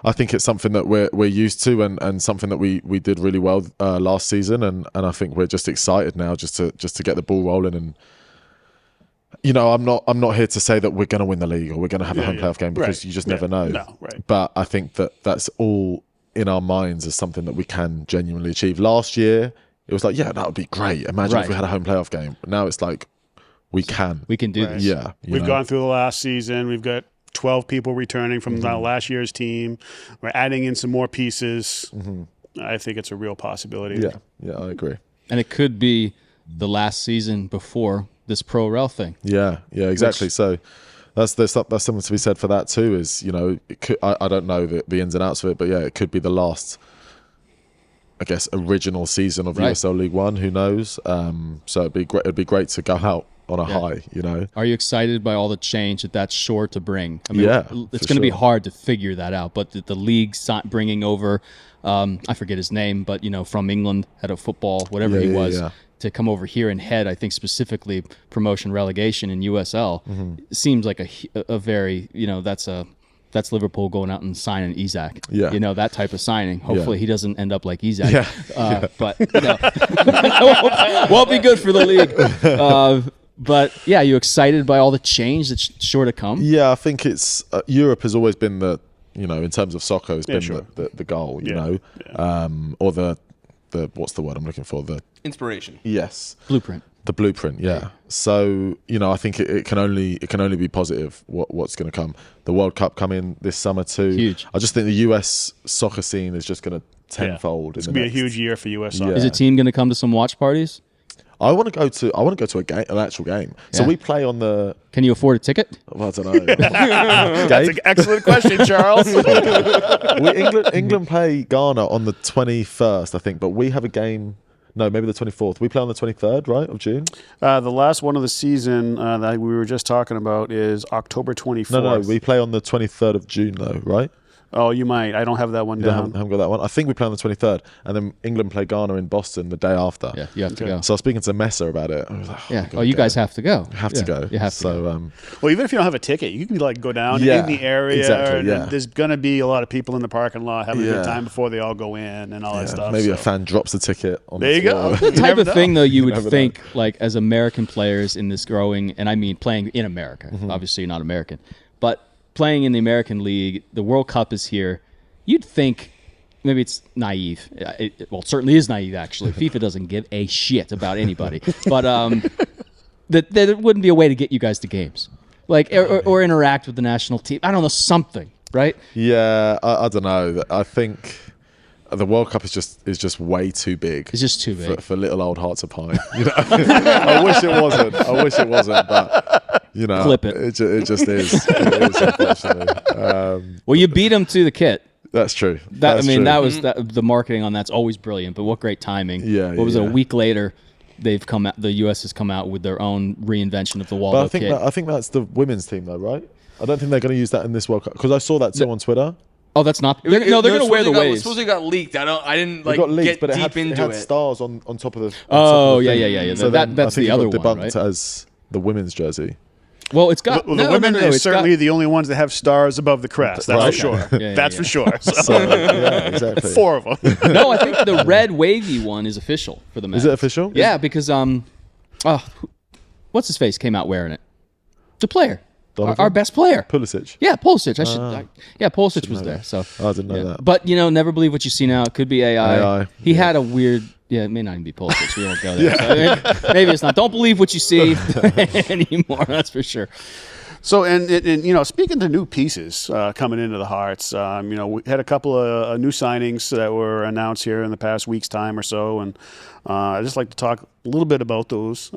I think it's something that we're used to and something that we did really well last season. And I think we're just excited now just to get the ball rolling. And, you know, I'm not here to say that we're going to win the league or we're going to have a home playoff game, because you just never know. No, right. But I think that's all in our minds as something that we can genuinely achieve. Last year, it was like, yeah, that would be great. Imagine if we had a home playoff game. But now it's like, we can do this. Yeah. We've gone through the last season. We've got 12 people returning from last year's team. We're adding in some more pieces. I think it's a real possibility. Yeah, I agree. And it could be the last season before this pro rel thing. Yeah, exactly. So that's something to be said for that too. Is, you know, it could, I don't know the ins and outs of it, but yeah, it could be the last, I guess, original season of USL League One. Who knows? So it'd be great to go out on a high, you know. Are you excited by all the change that's sure to bring? I mean, it's going to be hard to figure that out, but the league bringing over, I forget his name, but, you know, from England, head of football, whatever he was, to come over here and head, I think specifically promotion relegation in USL, seems like a very, you know, that's Liverpool going out and signing Isak. Yeah. You know, that type of signing. Hopefully he doesn't end up like Isak. But, you know, won't be good for the league. But yeah, you excited by all the change that's sure to come? Yeah, I think it's Europe has always been the, you know, in terms of soccer, has been the goal, you know, or the what's the word I'm looking for? The inspiration. Yes, blueprint. The blueprint, yeah. So, you know, I think it can only be positive what's going to come. The World Cup coming this summer too. Huge. I just think the US soccer scene is just going to tenfold. It's going to be a huge year for US soccer. Is a team going to come to some watch parties? I want to go to a game, an actual game. So we play on the. Can you afford a ticket? Well, I don't know. That's an excellent question, Charles. England play Ghana on the 21st, I think, but we have a game. No, maybe the 24th. We play on the 23rd, right, of June? The last one of the season that we were just talking about is October 24th. No, we play on the 23rd of June, though, right? Oh, you might. I don't have that one down. I haven't got that one. I think we play on the 23rd, and then England play Ghana in Boston the day after. Yeah, you have to go. So I was speaking to Messer about it. I was like, you guys have to go. Have to go. You have to go. Well, even if you don't have a ticket, you can like go down in the area. Exactly, There's going to be a lot of people in the parking lot having a good time before they all go in and all that stuff. Maybe a fan drops the ticket on there the you floor. go. The type of thing, though, you would think, like, as American players in this growing, and I mean playing in America. Obviously, you're not American. But playing in the American League, the World Cup is here. You'd think, maybe it's naive. It certainly is naive, actually. FIFA doesn't give a shit about anybody. But that there wouldn't be a way to get you guys to games. Like, or interact with the national team. I don't know, something, right? Yeah, I don't know. I think the World Cup is just way too big. It's just too big. For little old Hearts of Pine. You know? I wish it wasn't. But, you know. Clip it. It just is. It is, unfortunately. Well, you beat them to the kit. That's true. That was the marketing on that's always brilliant. But what great timing! Yeah. What was it, a week later? They've come out. The U.S. has come out with their own reinvention of the Waldo kit. I think that's the women's team, though, right? I don't think they're going to use that in this World Cup because I saw that too on Twitter. Oh, that's not. They're going to wear the waves. Supposedly got leaked. I didn't like got leaked, get but deep into it had it. stars on top of the. Yeah. So that's the other one, debunked right? as the women's jersey. Well, it's got the women are certainly the only ones that have stars above the crest. That's Right. for sure. That's for sure. So, yeah, exactly. 4 of them. No, I think the red wavy one is official for the men. Is it official? Yeah, because what's his face came out wearing it. The player, our best player, Pulisic. Yeah, Pulisic. Pulisic was there. So I didn't know that. But never believe what you see now. It could be AI. He had a weird Yeah, it may not even be Pulisic. We won't go there. So maybe it's not. Don't believe what you see anymore. That's for sure. So, and speaking to new pieces coming into the Hearts, we had a couple of new signings that were announced here in the past week's time or so, and I'd just like to talk a little bit about those.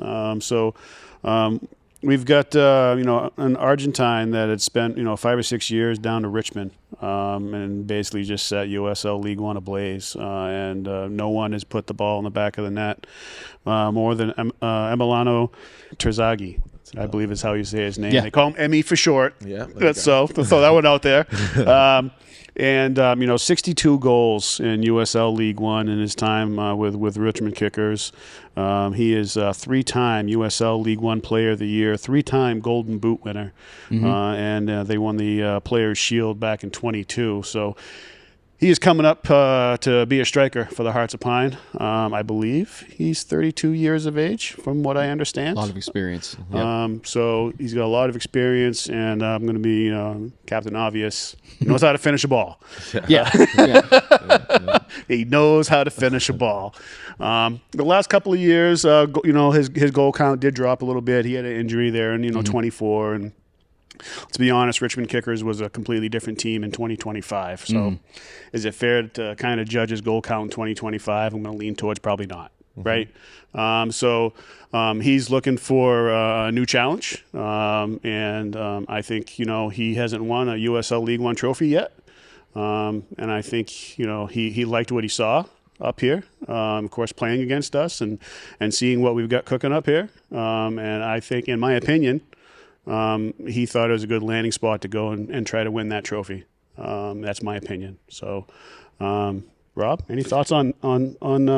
We've got an Argentine that had spent 5 or 6 years down to Richmond, and basically just set USL League One ablaze, and no one has put the ball in the back of the net more than Emiliano Terzaghi, I believe is how you say his name. Yeah. They call him Emmy for short. Yeah, So throw that one out there. 62 goals in USL League One in his time with Richmond Kickers. He is a 3-time USL League One Player of the Year, 3-time Golden Boot winner, and they won the Players' Shield back in 22. So he is coming up to be a striker for the Hearts of Pine. I believe he's 32 years of age, from what I understand. A lot of experience. So he's got a lot of experience, and I'm going to be Captain Obvious. He knows how to finish a ball. Yeah. He knows how to finish a ball. The last couple of years, his goal count did drop a little bit. He had an injury there in 24, and let's be honest, Richmond Kickers was a completely different team in 2025. So is it fair to kind of judge his goal count in 2025? I'm going to lean towards probably not, right? He's looking for a new challenge, and I think, he hasn't won a USL League One trophy yet. And I think, he liked what he saw up here, of course, playing against us and seeing what we've got cooking up here. And I think, in my opinion, he thought it was a good landing spot to go and try to win that trophy. That's my opinion. So, Rob, any thoughts on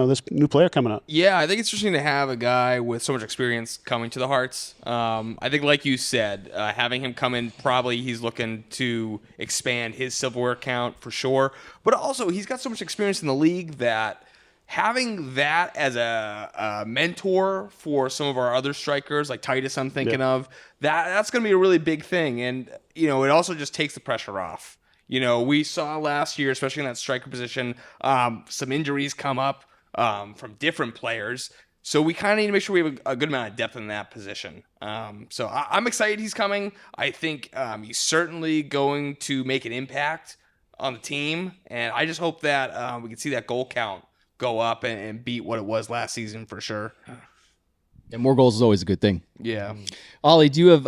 this new player coming up? Yeah, I think it's interesting to have a guy with so much experience coming to the Hearts. I think, like you said, having him come in, probably he's looking to expand his silverware count for sure. But also, he's got so much experience in the league that having that as a mentor for some of our other strikers, like Titus I'm thinking of, that's going to be a really big thing. And, it also just takes the pressure off. We saw last year, especially in that striker position, some injuries come up from different players. So we kind of need to make sure we have a good amount of depth in that position. So I'm excited he's coming. I think he's certainly going to make an impact on the team. And I just hope that we can see that goal count go up and beat what it was last season for sure. And more goals is always a good thing. Yeah. Ollie, do you have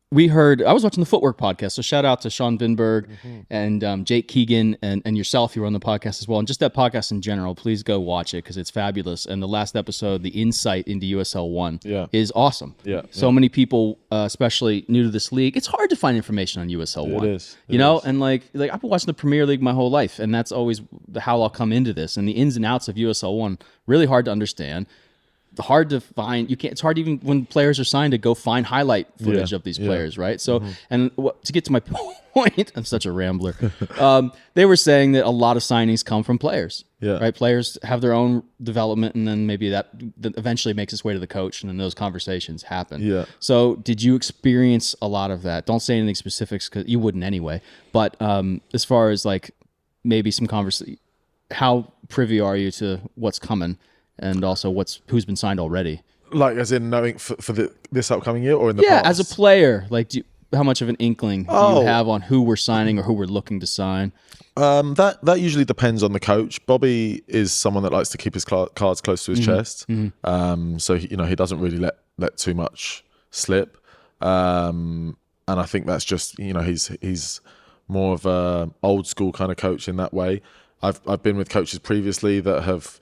I was watching the Footwork podcast, so shout out to Sean Vinberg and Jake Keegan and yourself. You were on the podcast as well. And just that podcast in general, please go watch it because it's fabulous. And the last episode, the insight into USL 1 is awesome. Yeah. So many people, especially new to this league, it's hard to find information on USL 1. It is. And like I've been watching the Premier League my whole life, and that's always how I'll come into this. And the ins and outs of USL 1, really hard to understand. Hard to find. It's hard even when players are signed to go find highlight footage of these players, right? So, and to get to my point, I'm such a rambler. They were saying that a lot of signings come from players, right? Players have their own development, and then maybe that eventually makes its way to the coach, and then those conversations happen. Yeah. So, did you experience a lot of that? Don't say anything specifics because you wouldn't anyway. But as far as like maybe some conversation, how privy are you to what's coming? And also, who's been signed already? Like, as in knowing for this upcoming year, or in the past? Yeah, as a player, like, how much of an inkling do you have on who we're signing or who we're looking to sign? That usually depends on the coach. Bobby is someone that likes to keep his cards close to his chest, so he doesn't really let too much slip. And I think that's just he's more of a old school kind of coach in that way. I've been with coaches previously that have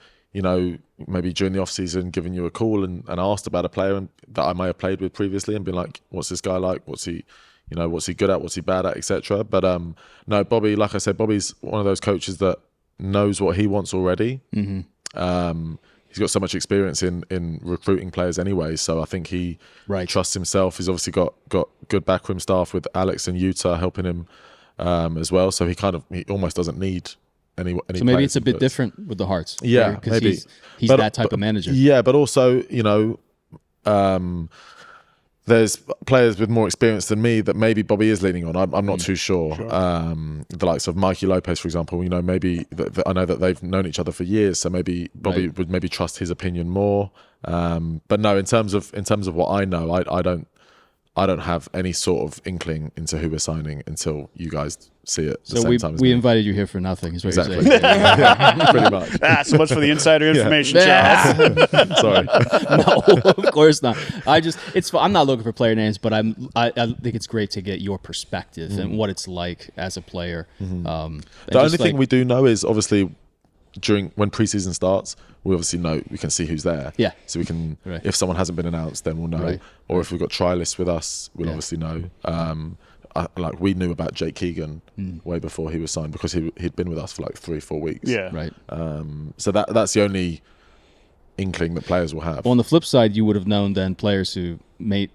maybe during the off season given you a call and asked about a player that I may have played with previously and been like, what's this guy like? What's he good at? What's he bad at? Etc. But no, Bobby, like I said, Bobby's one of those coaches that knows what he wants already. He's got so much experience in recruiting players anyway, so I think he trusts himself. He's obviously got good backroom staff with Alex and Utah helping him as well, so he almost doesn't need any so maybe it's a bit different with the Hearts. Yeah, right? maybe. He's that type of manager. Yeah, but also, there's players with more experience than me that maybe Bobby is leaning on. I'm not too sure. The likes of Mikey Lopez, for example, maybe I know that they've known each other for years, so maybe Bobby would maybe trust his opinion more. But no, in terms of what I know, I don't have any sort of inkling into who we're signing until you guys see it. So we invited you here for nothing. Is what Exactly. you're saying. Yeah, pretty much. So much for the insider information, Charles. Sorry. No, of course not. I'm not looking for player names, but I think it's great to get your perspective and what it's like as a player. The only thing we do know is obviously when preseason starts, we obviously know, we can see who's there. Yeah. So we can, if someone hasn't been announced, then we'll know. Right. Or if we've got trialists with us, we'll obviously know. Like we knew about Jake Keegan way before he was signed because he'd been with us for like 3-4 weeks. Yeah. Right. So that's the only inkling that players will have. Well, on the flip side, you would have known then players who weren't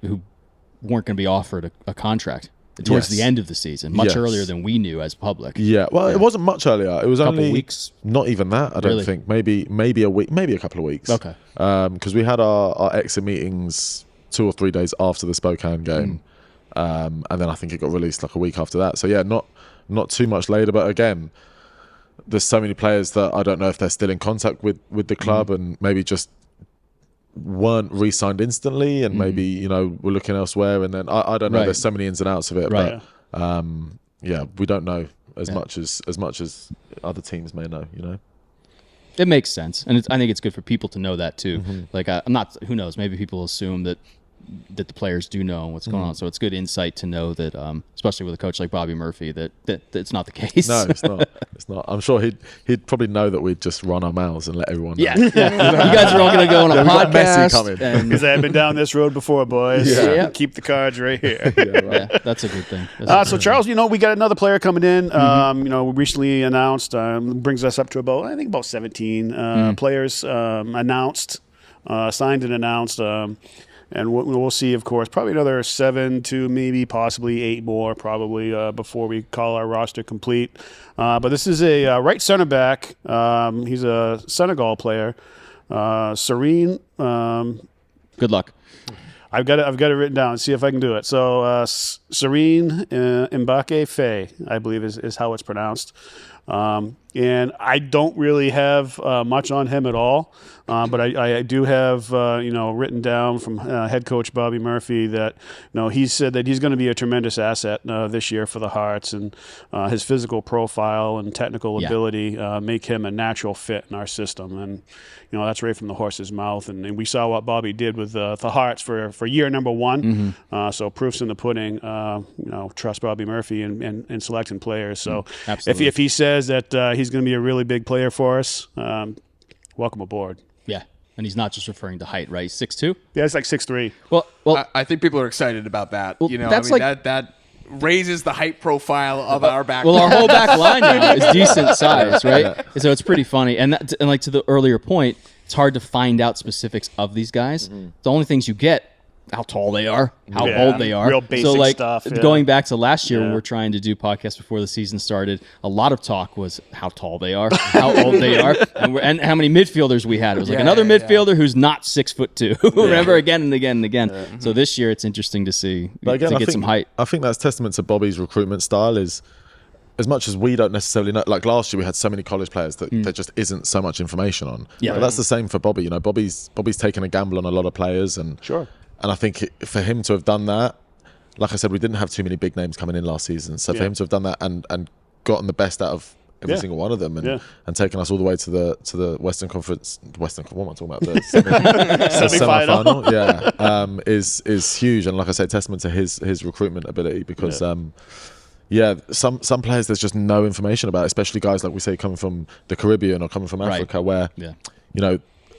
going to be offered a contract towards the end of the season, much earlier than we knew as public. Yeah, well, it wasn't much earlier. It was only weeks. Not even that. I don't think. Maybe a week, maybe a couple of weeks. Okay. Because we had our exit meetings 2 or 3 days after the Spokane game, and then I think it got released like a week after that. So yeah, not too much later. But again, there's so many players that I don't know if they're still in contact with the club and maybe just weren't re-signed instantly, and maybe we're looking elsewhere, and then I don't know. Right. There's so many ins and outs of it, right. but we don't know as much as other teams may know. It makes sense, and I think it's good for people to know that too. Like I'm not. Who knows? Maybe people assume that the players do know what's going on, so it's good insight to know that, especially with a coach like Bobby Murphy, that it's not the case. No, it's not. It's not. I'm sure he'd probably know that we'd just run our mouths and let everyone know. Yeah. You guys are all going to go on a podcast. Because I've been down this road before, boys. Yeah. Keep the cards right here. Yeah, that's a good thing. So Charles, we got another player coming in. We recently announced, brings us up to about 17 players announced, signed and announced. And we'll see, of course, probably another 7 to maybe possibly 8 more probably before we call our roster complete. But this is a right center back. He's a Senegal player. Serene. Good luck. I've got it written down. See if I can do it. So Serene Mbake Faye, I believe is how it's pronounced. And I don't really have much on him at all, but I do have written down from head coach Bobby Murphy that he said that he's going to be a tremendous asset this year for the Hearts, and his physical profile and technical ability make him a natural fit in our system, and that's right from the horse's mouth. And we saw what Bobby did with the Hearts for year number 1. So proof's in the pudding. Trust Bobby Murphy in selecting players. So if he says that he's going to be a really big player for us, welcome aboard. Yeah, and he's not just referring to height, right? 6'2"? Yeah, it's like 6'3". Well, I think people are excited about that. Well, that's that raises the height profile of our back. Well, our whole back line now is decent size, right? So it's pretty funny. And like to the earlier point, it's hard to find out specifics of these guys. The only things you get, how tall they are, how old they are. Real basic stuff. Yeah. Going back to last year when we were trying to do podcasts before the season started, a lot of talk was how tall they are, how old they are, and how many midfielders we had. It was like another midfielder who's not 6'2". Remember, again and again and again. Yeah. So this year it's interesting to see, to get some height. I think that's testament to Bobby's recruitment style is, as much as we don't necessarily know, like last year we had so many college players that there just isn't so much information on. Yeah. But that's the same for Bobby. Bobby's taken a gamble on a lot of players, and sure. And I think for him to have done that, like I said, we didn't have too many big names coming in last season. So for him to have done that and gotten the best out of every single one of them and taken us all the way to the Western Conference, what am I talking about? The semi-final. Is huge. And like I said, testament to his recruitment ability, because some players there's just no information about, especially guys like we say coming from the Caribbean or coming from Africa, where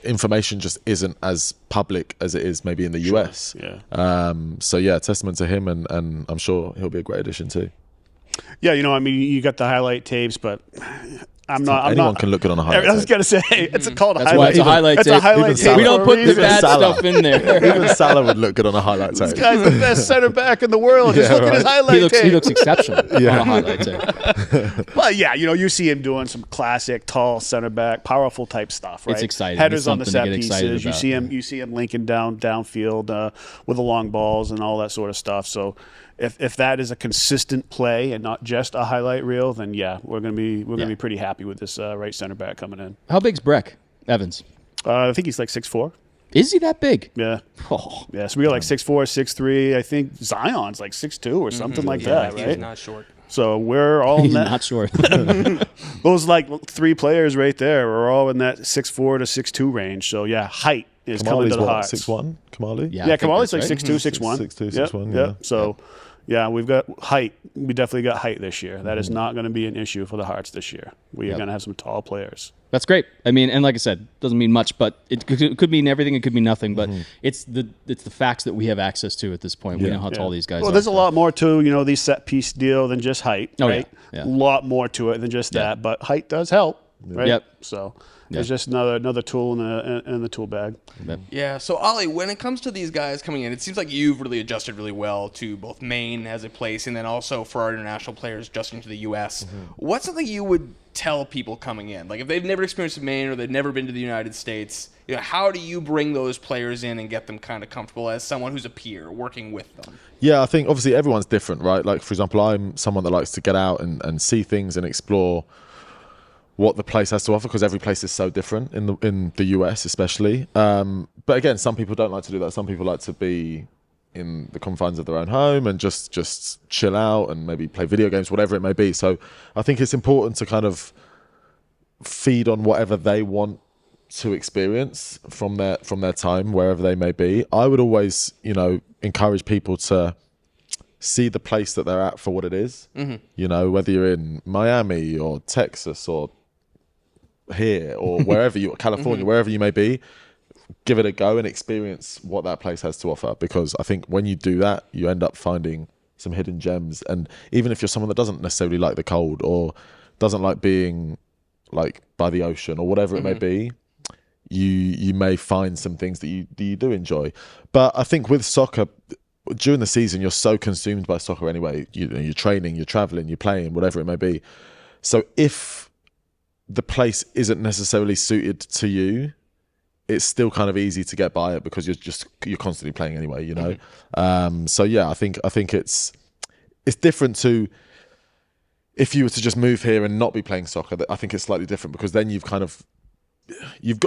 information just isn't as public as it is maybe in the US. Testament to him, and I'm sure he'll be a great addition too. Yeah, you got the highlight tapes, but I'm not. Anyone can look good on a highlight I was tape. gonna say it's called That's why it's a highlight It's tape. a highlight Even tape. Salah. We don't for a put the reason. bad Salah. stuff in there. Even Salah would look good on a highlight tape. This guy's the best center back in the world. Just Yeah, look at his right. highlight tape. He looks exceptional on a highlight tape. Well, yeah, you see him doing some classic tall center back, powerful type stuff, right? It's exciting. Headers It's on the something to set get excited pieces. about. You see him linking downfield with the long balls and all that sort of stuff. So if that is a consistent play and not just a highlight reel, then yeah, we're gonna be pretty happy with this right center back coming in. How big's Breck Evans? I think he's like 6'4". Is he that big? Yeah. Oh, Yeah, so we got like 6'4", 6'3". I think Zion's like 6'2" or something like that, He's right? not short. So we're all in he's that. not short. Those like three players right there are all in that 6'4" to 6'2" range. So yeah, height is coming to Kamali's the what, Hearts. 6'1"? Kamali? Yeah, Yeah, I think Kamali's like that's 6'2", right. 6'1". 6'2", Yep, 6'1", yep. yeah. So yeah, we've got height. We definitely got height this year. That is not going to be an issue for the Hearts this year. We are Yep. going to have some tall players. That's great. I mean, and like I said, doesn't mean much, but it could mean everything. It could mean nothing. But it's the facts that we have access to at this point. We know how tall these guys Well, are. there's a lot more to these set piece deal than just height. Oh, right? yeah. A lot more to it than just Yeah. that. But height does help, right? Yep. So it's just another tool in the tool bag. Yeah, so Ollie, when it comes to these guys coming in, it seems like you've really adjusted really well to both Maine as a place and then also for our international players adjusting to the U.S. What's something you would tell people coming in? Like if they've never experienced Maine or they've never been to the United States, how do you bring those players in and get them kind of comfortable as someone who's a peer working with them? Yeah, I think obviously everyone's different, right? Like, for example, I'm someone that likes to get out and see things and explore what the place has to offer because every place is so different in the US especially. But again, some people don't like to do that. Some people like to be in the confines of their own home and just chill out and maybe play video games, whatever it may be. So I think it's important to kind of feed on whatever they want to experience from their time, wherever they may be. I would always, encourage people to see the place that they're at for what it is. Whether you're in Miami or Texas or here or wherever California, wherever you may be, give it a go and experience what that place has to offer. Because I think when you do that, you end up finding some hidden gems. And even if you're someone that doesn't necessarily like the cold or doesn't like being like by the ocean or whatever it may be, you may find some things that you do enjoy. But I think with soccer, during the season, you're so consumed by soccer anyway. You're training, you're traveling, you're playing, whatever it may be. So if the place isn't necessarily suited to you, it's still kind of easy to get by it because you're constantly playing anyway, So yeah, I think it's different to if you were to just move here and not be playing soccer. I think it's slightly different because then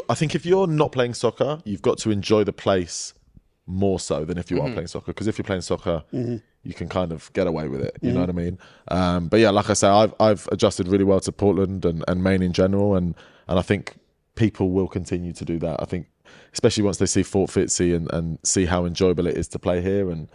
I think if you're not playing soccer, you've got to enjoy the place more so than if you are playing soccer. Because if you're playing soccer, you can kind of get away with it. You know what I mean? But yeah, like I say, I've adjusted really well to Portland and Maine in general, and I think people will continue to do that. I think, especially once they see Fort Fitzy and see how enjoyable it is to play here and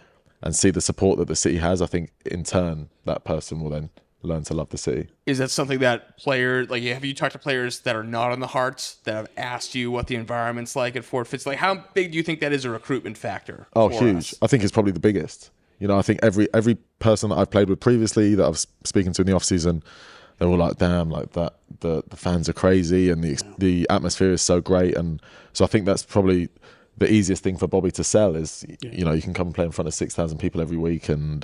see the support that the city has, I think in turn that person will then learn to love the city. Is that something that players, like, have you talked to players that are not on the Hearts that have asked you what the environment's like at Fort Fitz? Like, how big do you think that is a recruitment factor? Oh, for huge. us? I think it's probably the biggest. I think every person that I've played with previously that I was speaking to in the off season, they're all like, damn, like that the fans are crazy and the atmosphere is so great. And so I think that's probably the easiest thing for Bobby to sell is, you can come and play in front of 6,000 people every week. And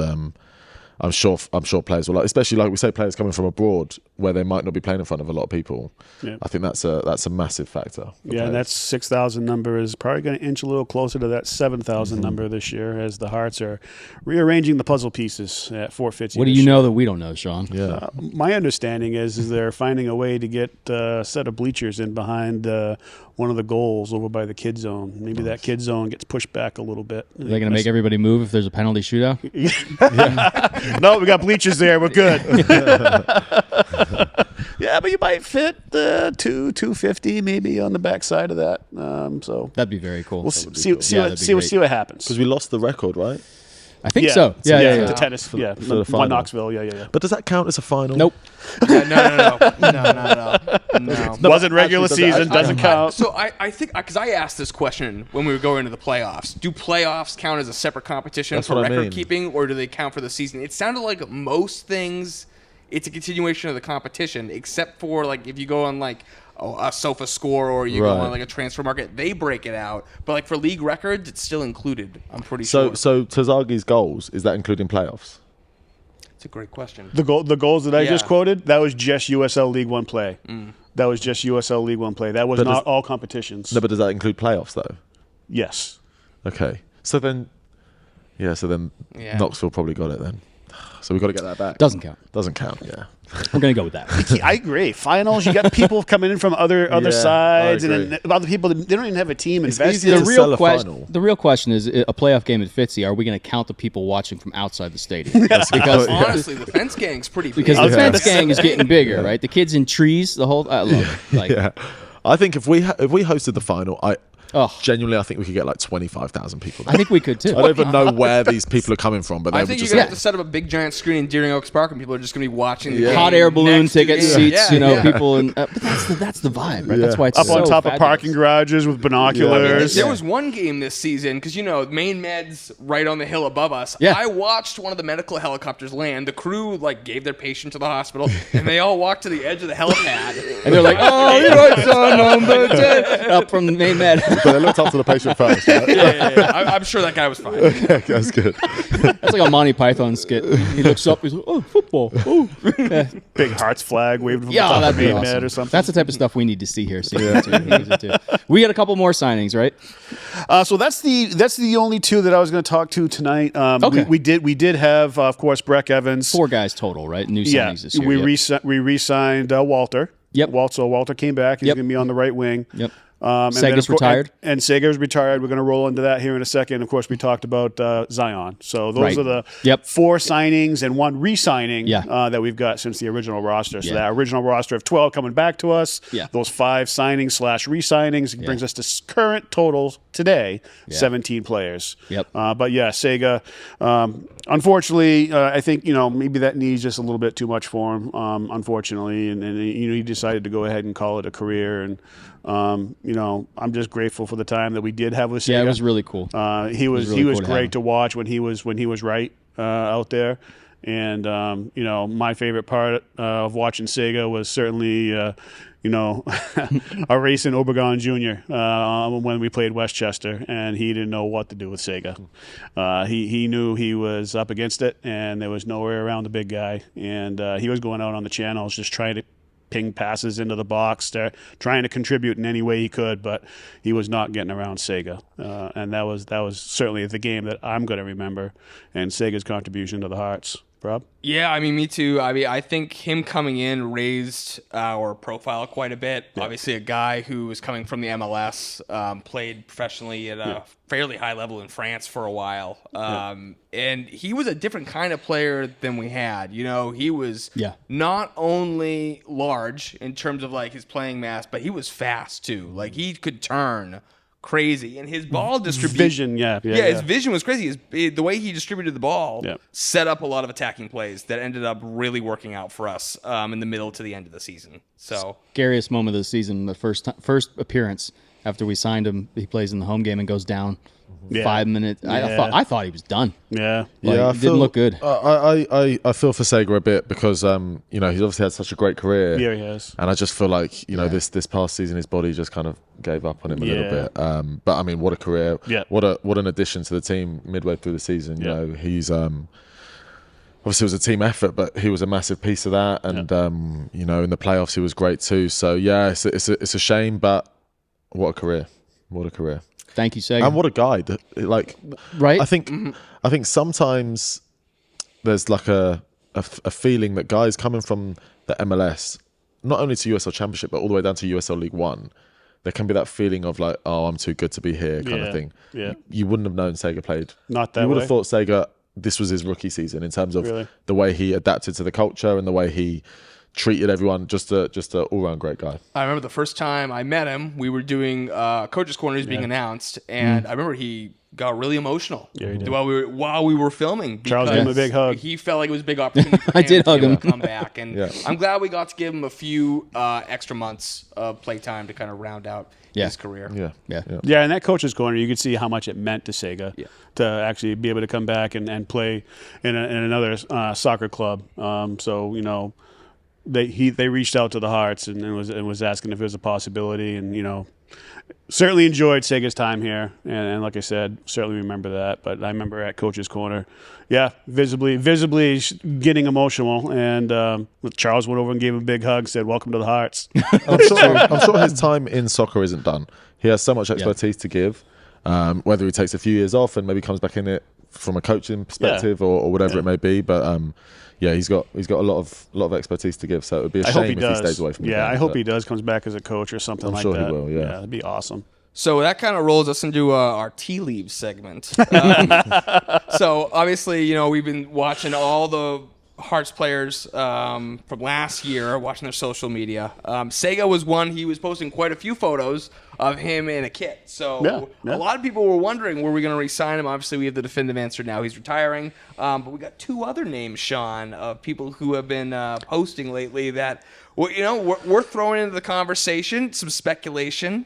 I'm sure players will like, especially like we say, players coming from abroad where they might not be playing in front of a lot of people. Yeah. I think that's a massive factor. Yeah, and that 6,000 number is probably going to inch a little closer to that 7,000 number this year as the Hearts are rearranging the puzzle pieces at Fort Fitzy. What do you know that we don't know, Sean? Yeah. My understanding is they're finding a way to get a set of bleachers in behind one of the goals over by the kid zone. Maybe that kid zone gets pushed back a little bit. Are they going to make everybody move if there's a penalty shootout? No, we got bleachers there. We're good. Yeah, but you might fit 250 maybe on the backside of that. So That'd be very cool. we'll see what happens. Because we lost the record, right? I think so. Yeah. The tennis, For the One final. Knoxville, yeah. But does that count as a final? Nope. No. Wasn't regular actually, season, doesn't count. So I think, because I asked this question when we were going into the playoffs, do playoffs count as a separate competition That's for what I record mean. keeping, or do they count for the season? It sounded like most things it's a continuation of the competition, except for like if you go on like a Sofa Score or you go on like a transfer market, they break it out. But like for league records, it's still included. I'm pretty sure. So Tazagi's goals, is that including playoffs? It's a great question. The goals that I just quoted, that was just USL League One play. That was just USL League One play. That was not all competitions. No, but does that include playoffs though? Yes. Okay. So then Knoxville probably got it then. So we've got to get that back. Doesn't count. Doesn't count, yeah. We're going to go with that. I agree. Finals, you got people coming in from other sides, I and then other people, they don't even have a team It's invested. easier The to real, sell a final. the real question is a playoff game at Fitzy. Are we going to count the people watching from outside the stadium? Because Honestly, the fence gang's pretty big. because the fence gang is getting bigger, right? The kids in trees, the whole. I love it. Like, Yeah. I think if we hosted the final, oh, genuinely, I think we could get like 25,000 people there. I think we could too. I don't even know where these people are coming from, but they I would think just you're gonna have to set up a big giant screen in Deering Oaks Park, and people are just gonna be watching the game hot air balloon next to ticket the game. seats, people, and but that's the vibe, right? That's why it's Up so on top fabulous. of parking garages with binoculars. There was one game this season because Main Med's right on the hill above us. Yeah. I watched one of the medical helicopters land. The crew gave their patient to the hospital, and they all walked to the edge of the helipad. And they're like, "Oh, you're right, son, number 10," up from the main med. But they looked up to the patient first. Right? I'm sure that guy was fine. Yeah, that's good. That's like a Monty Python skit. He looks up, he's like, "Oh, football! Oh, yeah, Big Hearts flag waved from the yeah, top that'd of be Main awesome." Med or something. That's the type of stuff we need to see here. We got a couple more signings, right? So that's the only two that I was going to talk to tonight. Okay. We did have, of course, Breck Evans. 4 guys total, right? New Yeah, signings this year. we Yep. re-signed Walter. Yep. Walter came back. He's Yep. going to be on the right wing. Yep. And Sega's then, of course- retired. And Sega's retired. We're going to roll into that here in a second. Of course, we talked about Zion. So those Right. are the Yep. 4 signings and 1 re-signing Yeah. that we've got since the original roster. So Yeah. that original roster of 12 coming back to us. Yeah. Those 5 signings / re-signings brings us to current totals today, Yeah. 17 players. Yep. But yeah, Sega, unfortunately, I think, maybe that knee's just a little bit too much for him, unfortunately. And he decided to go ahead and call it a career. And, I'm just grateful for the time that we did have with Sega. Yeah, it was really cool. He was really cool to have great him. to watch when he was right out there. And, my favorite part of watching Sega was certainly, a race in Obregon Jr. When we played Westchester, and he didn't know what to do with Sega. He knew he was up against it, and there was nowhere around the big guy. And he was going out on the channels just trying to ping passes into the box, trying to contribute in any way he could, but he was not getting around Sega. And that was certainly the game that I'm going to remember, and Sega's contribution to the Hearts. Rob? Yeah, me too. I think him coming in raised our profile quite a bit. Yeah. Obviously, a guy who was coming from the MLS, played professionally at a fairly high level in France for a while. And he was a different kind of player than we had. He was not only large in terms of his playing mass, but he was fast too. He could turn crazy, and his ball distribution. His vision was crazy. The way he distributed the ball set up a lot of attacking plays that ended up really working out for us in the middle to the end of the season. So scariest moment of the season, the first appearance after we signed him. He plays in the home game and goes down. 5 minutes. I thought he was done. Yeah, it didn't look good. I feel for Sega a bit because he's obviously had such a great career. Yeah, he has. And I just feel like this past season his body just kind of gave up on him a little bit. But I mean, what a career! Yeah. What an addition to the team midway through the season. He's obviously it was a team effort, but he was a massive piece of that. And in the playoffs he was great too. So yeah, it's a shame, but what a career! What a career! Thank you, Sega. And what a guy! Right? I think sometimes there's a feeling that guys coming from the MLS, not only to USL Championship but all the way down to USL League One, there can be that feeling of I'm too good to be here kind of thing. Yeah. You wouldn't have known Sega played. Not that You would way. have thought Sega, this was his rookie season in terms of Really? the way he adapted to the culture and the way he treated everyone just a all round great guy. I remember the first time I met him, we were doing Coach's Corner being announced, and I remember he got really emotional while we were filming. Charles gave him a big hug. He felt like it was a big opportunity for I him did to hug him. come back, and I'm glad we got to give him a few extra months of playtime to kind of round out his career. Yeah, in that Coach's Corner, you could see how much it meant to Sega to actually be able to come back and play in another soccer club. So, you know, they reached out to the Hearts and was asking if it was a possibility, and, you know, certainly enjoyed Sega's time here, and like I said, certainly remember that. But I remember at Coach's Corner, visibly getting emotional, and Charles went over and gave him a big hug, said, "Welcome to the Hearts." I'm sure his time in soccer isn't done. He has so much expertise to give. Whether he takes a few years off and maybe comes back in it from a coaching perspective or whatever it may be, but he's got a lot of expertise to give. So it would be a shame if he stays away from the game. I hope he does, comes back as a coach or something like that. I'm sure he will. Yeah, that'd be awesome. So that kind of rolls us into our tea leaves segment. So obviously, you know, we've been watching all the Hearts players from last year, watching their social media. Sega was one. He was posting quite a few photos of him in a kit. So a lot of people were wondering, were we going to re-sign him? Obviously, we have the definitive answer now. He's retiring. But we got two other names, Sean, of people who have been posting lately that, well, you know, we're throwing into the conversation, some speculation.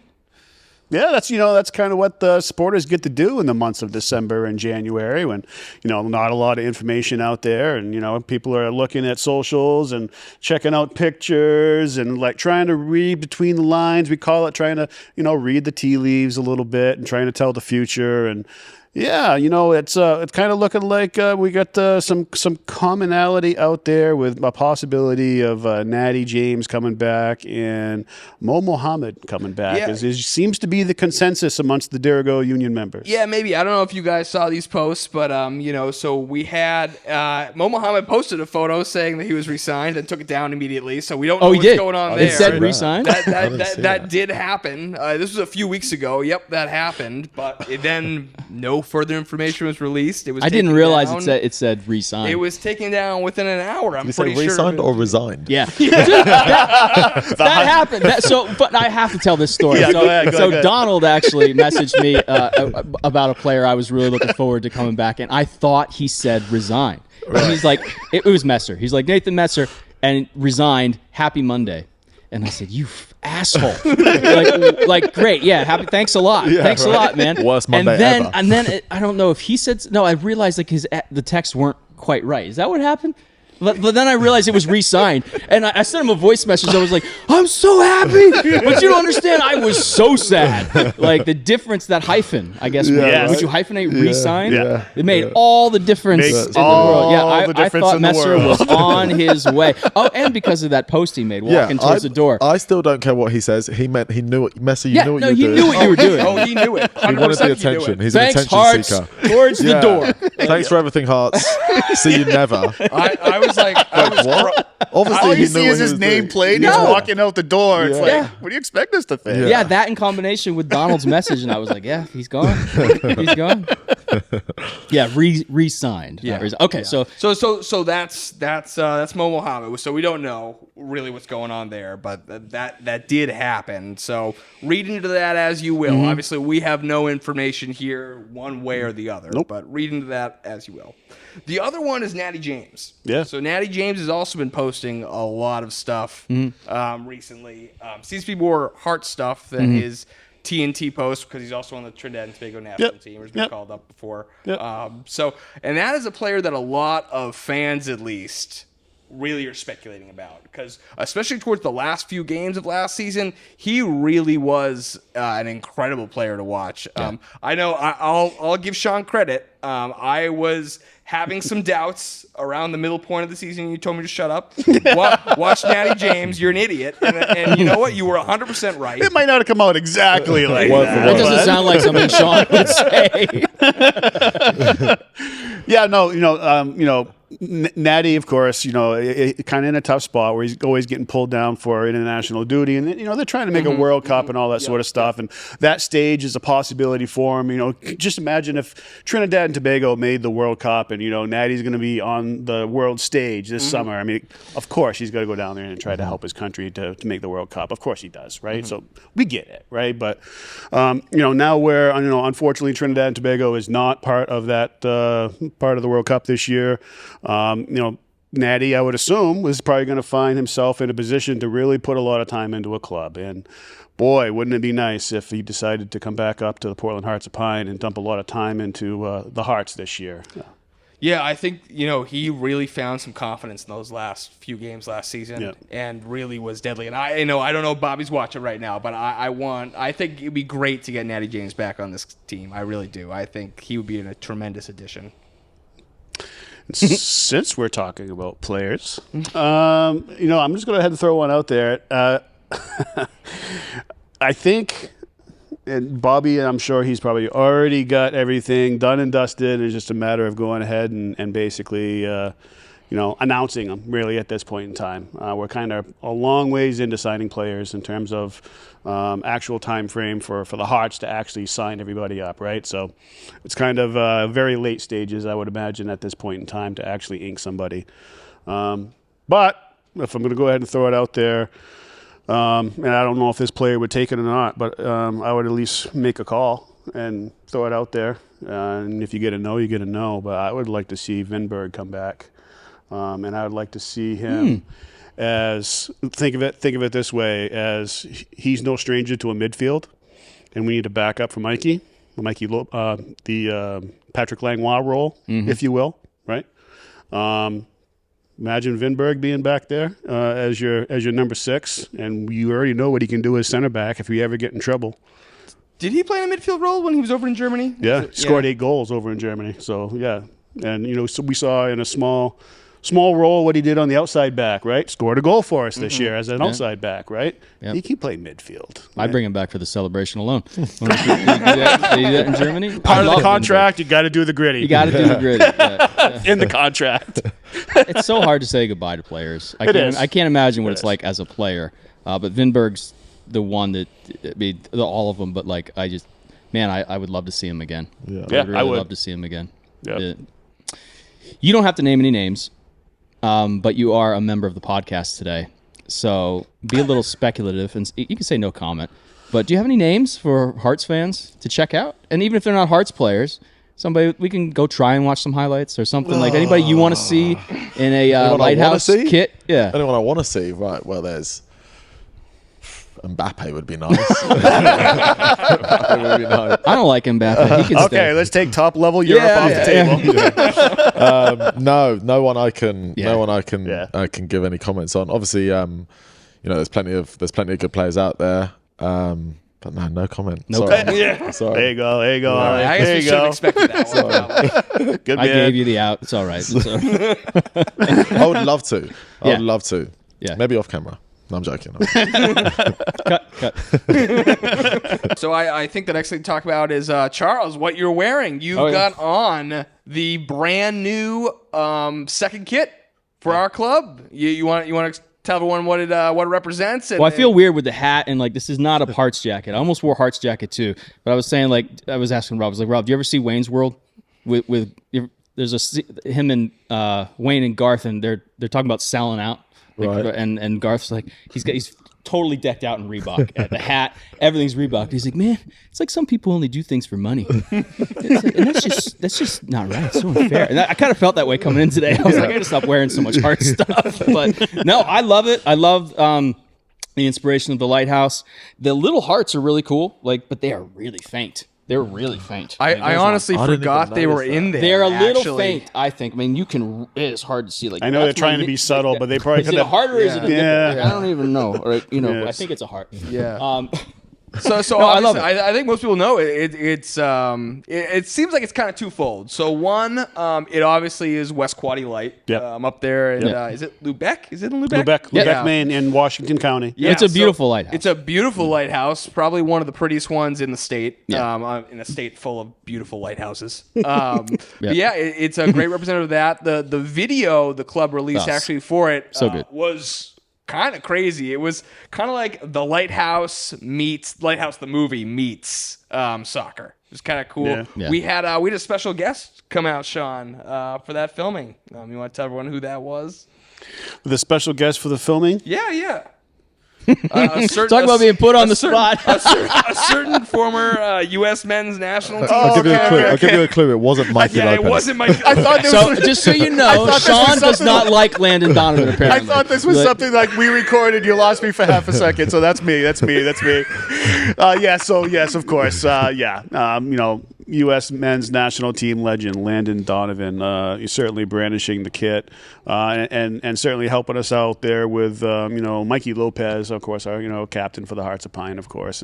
Yeah, that's kind of what the supporters get to do in the months of December and January, when, you know, not a lot of information out there, and, you know, people are looking at socials and checking out pictures and like trying to read between the lines. We call it trying to, you know, read the tea leaves a little bit and trying to tell the future. And yeah, you know, it's kind of looking like we got some commonality out there with a possibility of Natty James coming back and Mo Mohammed coming back. Yeah. It seems to be the consensus amongst the Dirigo Union members. Yeah, maybe. I don't know if you guys saw these posts, but you know, so we had Mo Mohammed posted a photo saying that he was re-signed and took it down immediately. So we don't know what's going on there. It said re-signed? That did happen. This was a few weeks ago. Yep, that happened. But then no further information was released. It was. I didn't realize down. it said re-signed. It was taken down within an hour. I'm Did you pretty say sure. re-signed or resigned? Yeah. that happened. But I have to tell this story. Go ahead. Donald actually messaged me about a player I was really looking forward to coming back, and I thought he said resigned. And he's like, it was Messer. He's like, Nathan Messer, and resigned, happy Monday. And I said, you asshole. like, great. Yeah. Happy. Thanks a lot. Thanks a lot, man. Worst Monday ever. And then I don't know if he said, no, I realized like the texts weren't quite right. Is that what happened? But then I realized it was re-signed, and I sent him a voice message. I was like, "I'm so happy," but you don't understand. I was so sad. Like the difference that hyphen, I guess. Would you hyphenate re-sign? Yeah. It made all the difference in the world. Yeah, I thought Messer was on his way. Oh, and because of that post he made, walking towards the door. I still don't care what he says. He knew it. Messi, you knew what you were doing. He knew what you were doing. Oh, he knew it. He wanted the attention. He's Thanks, an attention Hearts, seeker. towards the door. Thanks for everything, Hearts. See you never. I was like, What? Obviously, All he you knew see what is he his was name doing. played. No. He's walking out the door. It's Yeah. like, what do you expect us to think? Yeah, that in combination with Donald's message, and I was like, yeah, he's gone. He's gone. Yeah, re-signed. Yeah. Okay, so that's Mo Mohammed. So we don't know really what's going on there, but that did happen. So read into that as you will. Obviously, we have no information here one way or the other. But read into that as you will. The other one is Natty James. Yeah. So Natty James has also been posting a lot of stuff recently. Seems to be more Heart stuff than his TNT post, because he's also on the Trinidad and Tobago national team. He's been called up before. And that is a player that a lot of fans, at least, really are speculating about, because especially towards the last few games of last season, he really was an incredible player to watch. I know I'll give Sean credit. I was having some doubts around the middle point of the season. You told me to shut up. Watch Natty James. You're an idiot. And you know what? You were 100% right. It might not have come out exactly like Word for that. that doesn't sound like something Sean would say. Yeah, no, Natty, of course, kind of in a tough spot where he's always getting pulled down for international duty, and they're trying to make a World Cup and all that sort of stuff, and that stage is a possibility for him. Just imagine if Trinidad and Tobago made the World Cup, and Natty's going to be on the world stage this summer. I mean, of course he's got to go down there and try to help his country to make the World Cup. Of course he does, right? So we get it, right? But now where unfortunately Trinidad and Tobago is not part of that part of the World Cup this year. Natty, I would assume, was probably going to find himself in a position to really put a lot of time into a club. And boy, wouldn't it be nice if he decided to come back up to the Portland Hearts of Pine and dump a lot of time into the Hearts this year. Yeah, I think, he really found some confidence in those last few games last season and really was deadly. And I don't know if Bobby's watching right now, but I think it'd be great to get Natty James back on this team. I really do. I think he would be a tremendous addition. Since we're talking about players, I'm just going to head and throw one out there. I think, and Bobby, I'm sure he's probably already got everything done and dusted. It's just a matter of going ahead and basically, announcing them really at this point in time. We're kind of a long ways into signing players in terms of actual time frame for the Hearts to actually sign everybody up, right? So it's kind of very late stages, I would imagine, at this point in time to actually ink somebody. But if I'm going to go ahead and throw it out there, and I don't know if this player would take it or not, but I would at least make a call and throw it out there. And if you get a no, you get a no. But I would like to see Vinberg come back. And I would like to see him as think of it this way, as he's no stranger to a midfield, and we need to back up for Mikey, the Patrick Langlois role, if you will, right? Imagine Vinberg being back there as your number 6, and you already know what he can do as center back if we ever get in trouble. Did he play in a midfield role when he was over in Germany? Yeah, scored 8 goals over in Germany. So yeah, and so we saw in a small role what he did on the outside back, right? Scored a goal for us this year as an outside back, right? Yep. He can play midfield. I'd bring him back for the celebration alone. Did you do that in Germany? Part of the contract, you got to do the gritty. You got to do the gritty. Yeah. In the contract. It's so hard to say goodbye to players. I can't imagine what it's like as a player. But Vinberg's the one that, all of them, but I would love to see him again. Yeah, I would love to see him again. Yep. You don't have to name any names. But you are a member of the podcast today, so be a little speculative, and you can say no comment. But do you have any names for Hearts fans to check out? And even if they're not Hearts players, somebody we can go try and watch some highlights or something. Like anybody you want to see in a Lighthouse Kit? Yeah. Anyone I want to see? Right. Well, there's Mbappe would be nice. I don't like Mbappe. He can stay. Let's take top level Europe off the table. No one I can give any comments on. Obviously, there's plenty of good players out there. But no comment. Sorry. There you go. All right. I guess we should have expected that one. Good I gave you the out. It's all right. I would love to. I would love to. Yeah. Maybe off camera. No, I'm joking. Cut. So I think the next thing to talk about is, Charles, what you're wearing. You've got on the brand new second kit for our club. You want to tell everyone what it represents? I feel weird with the hat, and this is not a Hearts jacket. I almost wore a Hearts jacket too, but I was saying I was asking Rob. I was like, Rob, do you ever see Wayne's World? There's him and Wayne and Garth, and they're talking about selling out. Right. And Garth's like, he's totally decked out in Reebok. The hat, everything's Reebok. He's like, man, it's like some people only do things for money. And that's just not right. It's so unfair. And I kind of felt that way coming in today. I was like, I gotta stop wearing so much hard stuff. But no, I love it. I love the inspiration of the Lighthouse. The little hearts are really cool, but they are really faint. They're really faint. I honestly forgot they were in there. They're a little faint, I think. I mean, it's hard to see. I know they're trying to be subtle, but they probably could have. Is it a heart or is it a nipple? Yeah. I don't even know. Right? I think it's a heart. Yeah. So No, I love obviously, it. I think most people know it seems like it's kind of twofold. So one, it obviously is West Quaddy Light Yep. up there. And, Yep. is it Lubec? Is it in Lubec? Lubec, Maine, in Washington County. Yeah, It's a so beautiful lighthouse. It's a beautiful lighthouse, probably one of the prettiest ones in the state. Yeah. In a state full of beautiful lighthouses. But yeah, it's a great representative of that. The video the club released actually for it good. was kind of crazy. It was kind of like the Lighthouse the movie meets soccer. It was kind of cool. Yeah. Yeah. We had a special guest come out, Sean, for that filming. You want to tell everyone who that was? With a special guest for the filming. Yeah. Talk about being put on the spot. a certain former U.S. men's national team. I'll give you a clue. It wasn't Mikey Yeah, Lopez. it wasn't Mike. I thought this So was, just so you know, thought this was Sean does something not like Landon Donovan. I Apparently, thought this was But- something like we recorded. You lost me for half a second, so that's me. Yeah. So yes, of course. U.S. men's national team legend Landon Donovan. He's certainly brandishing the kit, and certainly helping us out there with Mikey Lopez, of course, our captain for the Hearts of Pine, of course,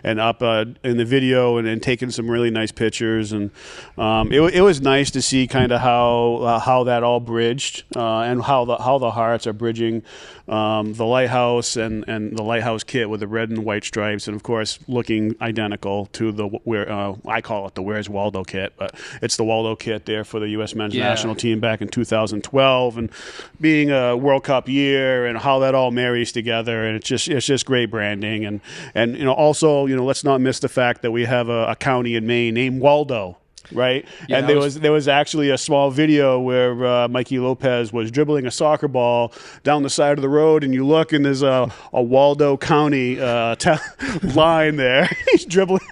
and up in the video and taking some really nice pictures, and it was nice to see kind of how that all bridged, and how the Hearts are bridging the lighthouse and the lighthouse kit with the red and white stripes, and of course looking identical to the I call it the Where's Waldo kit, but it's the Waldo kit there for the U.S. men's national team back in 2012, and being a World Cup year and how that all marries together, and it's just great branding, and also let's not miss the fact that we have a county in Maine named Waldo. Right, Yeah, and there was actually a small video where Mikey Lopez was dribbling a soccer ball down the side of the road, and you look and there's a Waldo County line there. He's dribbling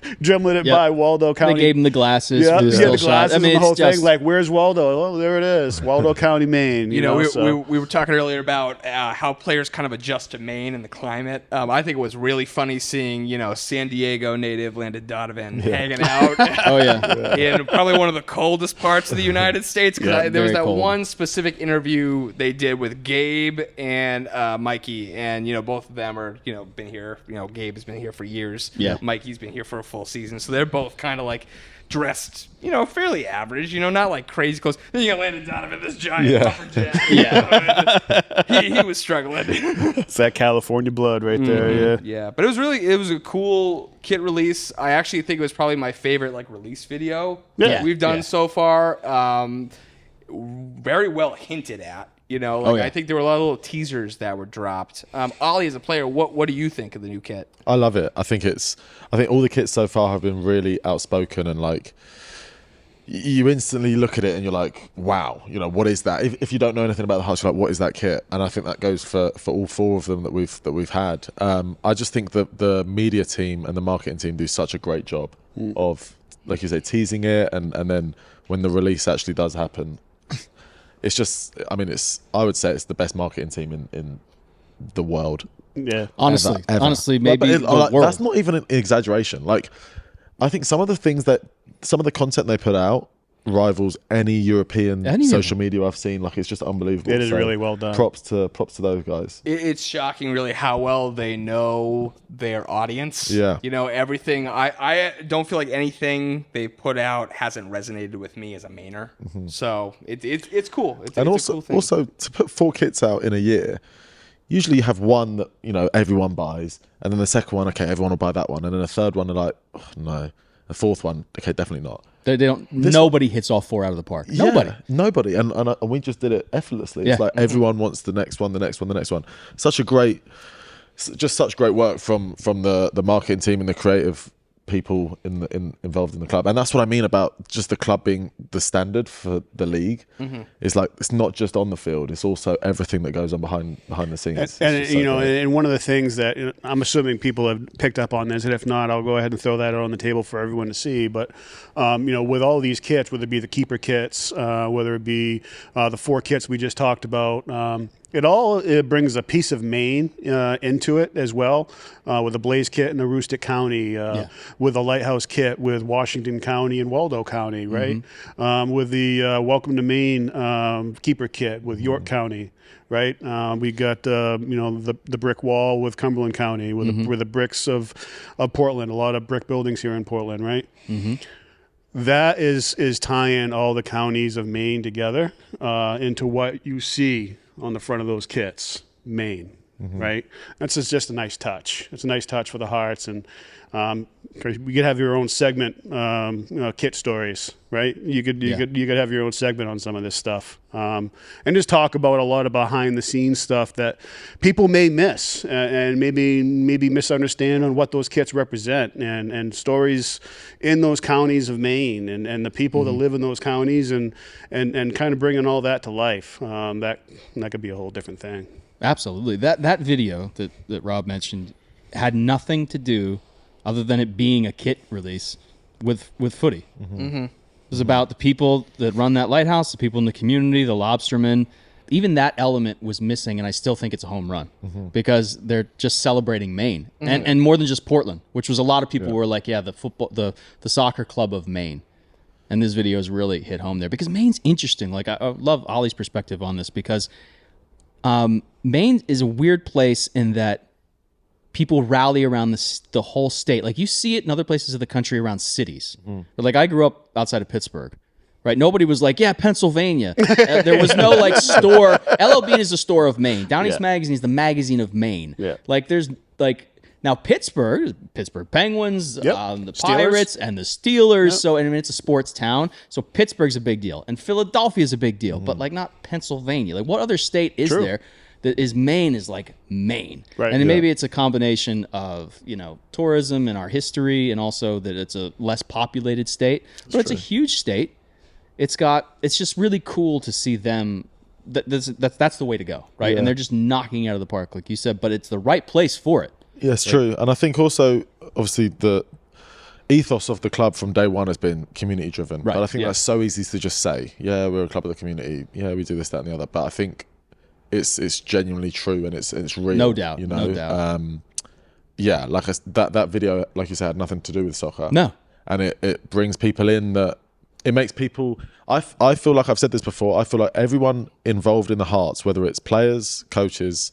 it by Waldo County. They gave him the glasses. Yeah, for the still the glasses shot. I mean, and the whole it's just, thing. Like, where's Waldo? Oh, there it is, Waldo County, Maine. We were talking earlier about how players kind of adjust to Maine and the climate. I think it was really funny seeing San Diego native Landon Donovan hanging out. Oh yeah. In probably one of the coldest parts of the United States. Because there was very that cold. one specific interview they did with Gabe and Mikey, and both of them are been here. Gabe has been here for years. Yeah. Mikey's been here for a full season, so they're both kind of like dressed, fairly average. Not like crazy clothes. Then you got Landon Donovan, this giant puffer jacket. He was struggling. it's that California blood right there. Yeah, but it was a cool kit release. I actually think it was probably my favorite release video that we've done so far. Very well hinted at. I think there were a lot of little teasers that were dropped. Ollie, as a player, what do you think of the new kit? I love it. I think all the kits so far have been really outspoken, and you instantly look at it and you're like, wow, what is that? If you don't know anything about the Hearts, you're like, what is that kit? And I think that goes for all four of them that we've had. I just think that the media team and the marketing team do such a great job of, like you say, teasing it, and then when the release actually does happen, it's just, I would say it's the best marketing team in the world. Yeah. Honestly, Ever. maybe the world. That's not even an exaggeration. I think some of the content they put out rivals any European social media I've seen. It's just unbelievable. It is really well done. Props to those guys. It's shocking, really, how well they know their audience. Yeah. Everything. I don't feel like anything they put out hasn't resonated with me as a Mainer. So it's cool. It's a cool thing. Also, to put 4 kits out in a year, usually you have one that everyone buys, and then the second one, okay, everyone will buy that one, and then the third one, they're like, oh, no. The fourth one, okay, definitely not. They don't. Nobody hits all 4 out of the park. Nobody. And we just did it effortlessly. It's like everyone wants the next one, the next one, the next one. Such great work from the marketing team and the creative people involved in the club. And that's what I mean about just the club being the standard for the league. It's it's not just on the field, it's also everything that goes on behind the scenes. And one of the things that I'm assuming people have picked up on this, and if not, I'll go ahead and throw that out on the table for everyone to see. But with all these kits, whether it be the keeper kits, whether it be the 4 kits we just talked about, It brings a piece of Maine into it as well, with the Blaze Kit and the Aroostook County, with the Lighthouse Kit with Washington County and Waldo County, right? With the Welcome to Maine Keeper Kit with York County, right? We got the brick wall with Cumberland County, with the bricks of Portland. A lot of brick buildings here in Portland, right? That is tying all the counties of Maine together into what you see on the front of those kits, Maine, right? That's just a nice touch. It's a nice touch for the Hearts, and we could have your own segment, kit stories, right? You could have your own segment on some of this stuff, and just talk about a lot of behind the scenes stuff that people may miss and maybe misunderstand on what those kits represent, and stories in those counties of Maine and the people that live in those counties, and kind of bringing all that to life. That could be a whole different thing. Absolutely. That video that Rob mentioned had nothing to do, other than it being a kit release, with footy. It was about the people that run that lighthouse, the people in the community, the lobstermen. Even that element was missing, and I still think it's a home run because they're just celebrating Maine, and more than just Portland, which was a lot of people were like, the football, the soccer club of Maine. And this video has really hit home there because Maine's interesting. Like, I love Ollie's perspective on this because Maine is a weird place in that people rally around the whole state. Like, you see it in other places of the country around cities. But like, I grew up outside of Pittsburgh, right? Nobody was like, Pennsylvania. There was no like store. LL Bean is the store of Maine. Down East Magazine is the magazine of Maine. Like, there's like, now Pittsburgh Penguins, the Steelers. Pirates, and the Steelers. So, and I mean, it's a sports town. So Pittsburgh's a big deal, and Philadelphia is a big deal, but like not Pennsylvania. Like, what other state is there that is Maine is like Maine? Right. And maybe it's a combination of, tourism and our history, and also that it's a less populated state, but it's a huge state. It's just really cool to see them. That's the way to go, right? And they're just knocking it out of the park, like you said. But it's the right place for it. Yeah, it's true. And I think also, obviously, the ethos of the club from day one has been community driven. Right. But I think that's so easy to just say, we're a club of the community. Yeah, we do this, that, and the other. But I think it's genuinely true, and it's real. No doubt. No doubt. That video, like you said, had nothing to do with soccer. No. And it brings people in that it makes people. I feel like I've said this before. I feel like everyone involved in the Hearts, whether it's players, coaches,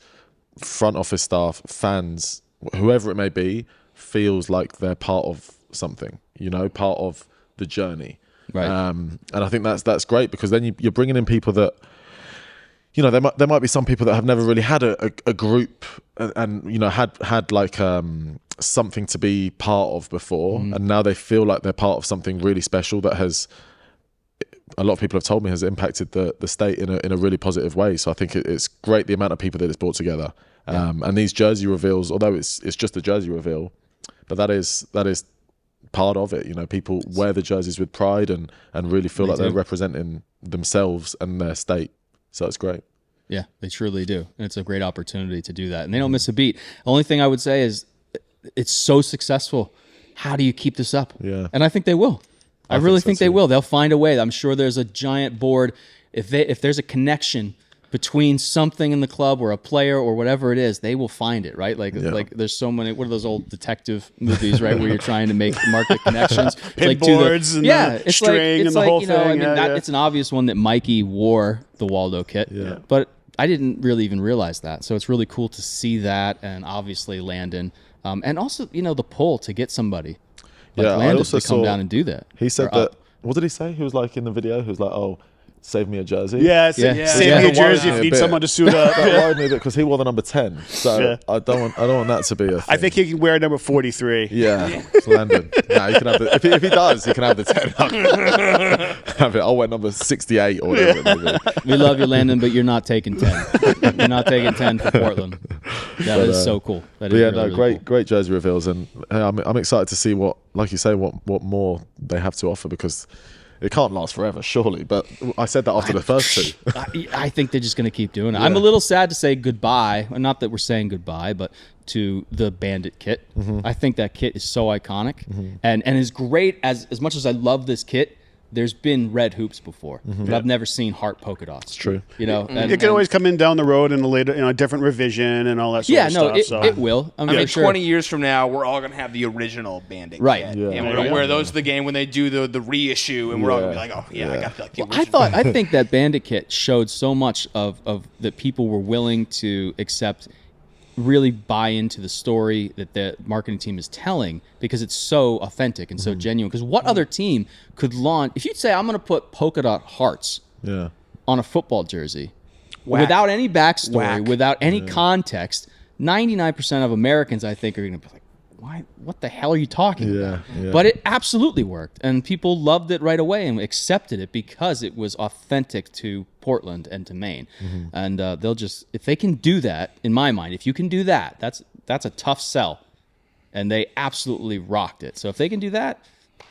front office staff, fans, whoever it may be, feels like they're part of something, part of the journey. Right. And I think that's great, because then you're bringing in people that, there might be some people that have never really had a group and had like something to be part of before, and now they feel like they're part of something really special that has, a lot of people have told me, has impacted the state in a really positive way. So I think it's great, the amount of people that it's brought together. And these jersey reveals, although it's just a jersey reveal, but that is part of it. People wear the jerseys with pride and really feel like they're representing themselves and their state. So it's great. Yeah, they truly do. And it's a great opportunity to do that. And they don't miss a beat. The only thing I would say is it's so successful. How do you keep this up? Yeah. And I think they will. I really think they will. They'll find a way. I'm sure there's a giant board. If there's a connection between something in the club or a player or whatever it is, they will find it, right? Like there's so many. What are those old detective movies, right, where you're trying to mark the connections, like boards and the string and the whole thing. It's an obvious one that Mikey wore the Waldo kit, but I didn't really even realize that. So it's really cool to see that, and obviously Landon, and also the pull to get somebody like Landon to come down and do that. He said that. What did he say? He was like in the video. He was like, "Oh, save me a jersey." Save me a jersey if you need someone to suit up. That worried me a bit because he wore the number 10, so I don't want that to be a thing. I think he can wear number 43. It's Landon. Nah, you can have the, if he does, he can have the 10. Have it. I'll wear number 68 or whatever it may be. We love you, Landon, but you're not taking 10. You're not taking 10 for Portland. That is so cool. That is really great jersey reveals, and I'm excited to see what, like you say, what more they have to offer, because it can't last forever, surely. But I said that after the first two. I think they're just going to keep doing it. I'm a little sad to say goodbye. Not that we're saying goodbye, but to the Bandit kit. I think that kit is so iconic and as great as much as I love this kit. there's been red hoops before, but I've never seen heart polka dots. It's true. You know, It can always come in down the road in a later, a different revision and all that sort of stuff. It will. I mean, 20 years from now, we're all going to have the original Bandit Right. kit. Yeah. And we're going to wear those to the game when they do the reissue, and we're all going to be like, oh, yeah, I got like the original. I think that Bandit kit showed so much of that people were willing to accept, really buy into the story that the marketing team is telling, because it's so authentic and so genuine. Because what other team could launch, if you'd say, I'm going to put polka dot hearts on a football jersey without any backstory, without any context, 99% of Americans, I think, are going to be like, why? What the hell are you talking about? Yeah. But it absolutely worked, and people loved it right away and accepted it because it was authentic to Portland and to Maine. And they'll just, if they can do that, in my mind, if you can do that, that's a tough sell, and they absolutely rocked it. So if they can do that,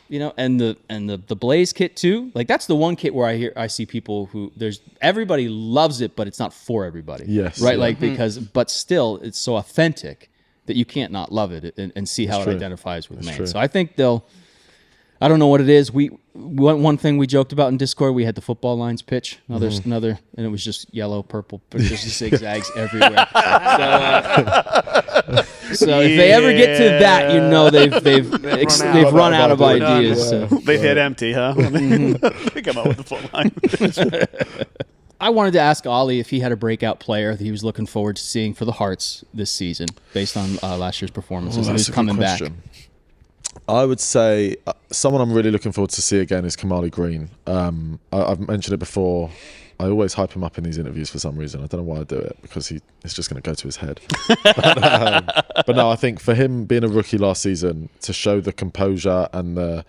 and the Blaze kit too, like that's the one kit where I see people who everybody loves it, but it's not for everybody. Yes, right, yeah. like but still it's so authentic that you can't not love it and see how it identifies with Maine. true. So I think I don't know what it is. One thing we joked about in Discord, we had the football lines pitch. Another, and it was just yellow, purple, but just zigzags everywhere. So if they ever get to that, they've run out of ideas. So. They've hit empty, huh? They come out with the full line. I wanted to ask Ollie if he had a breakout player that he was looking forward to seeing for the Hearts this season, based on last year's performances. Who's coming back? I would say someone I'm really looking forward to see again is Kamali Green. I've mentioned it before. I always hype him up in these interviews for some reason. I don't know why I do it, because it's just going to go to his head. But no, I think for him being a rookie last season, to show the composure and the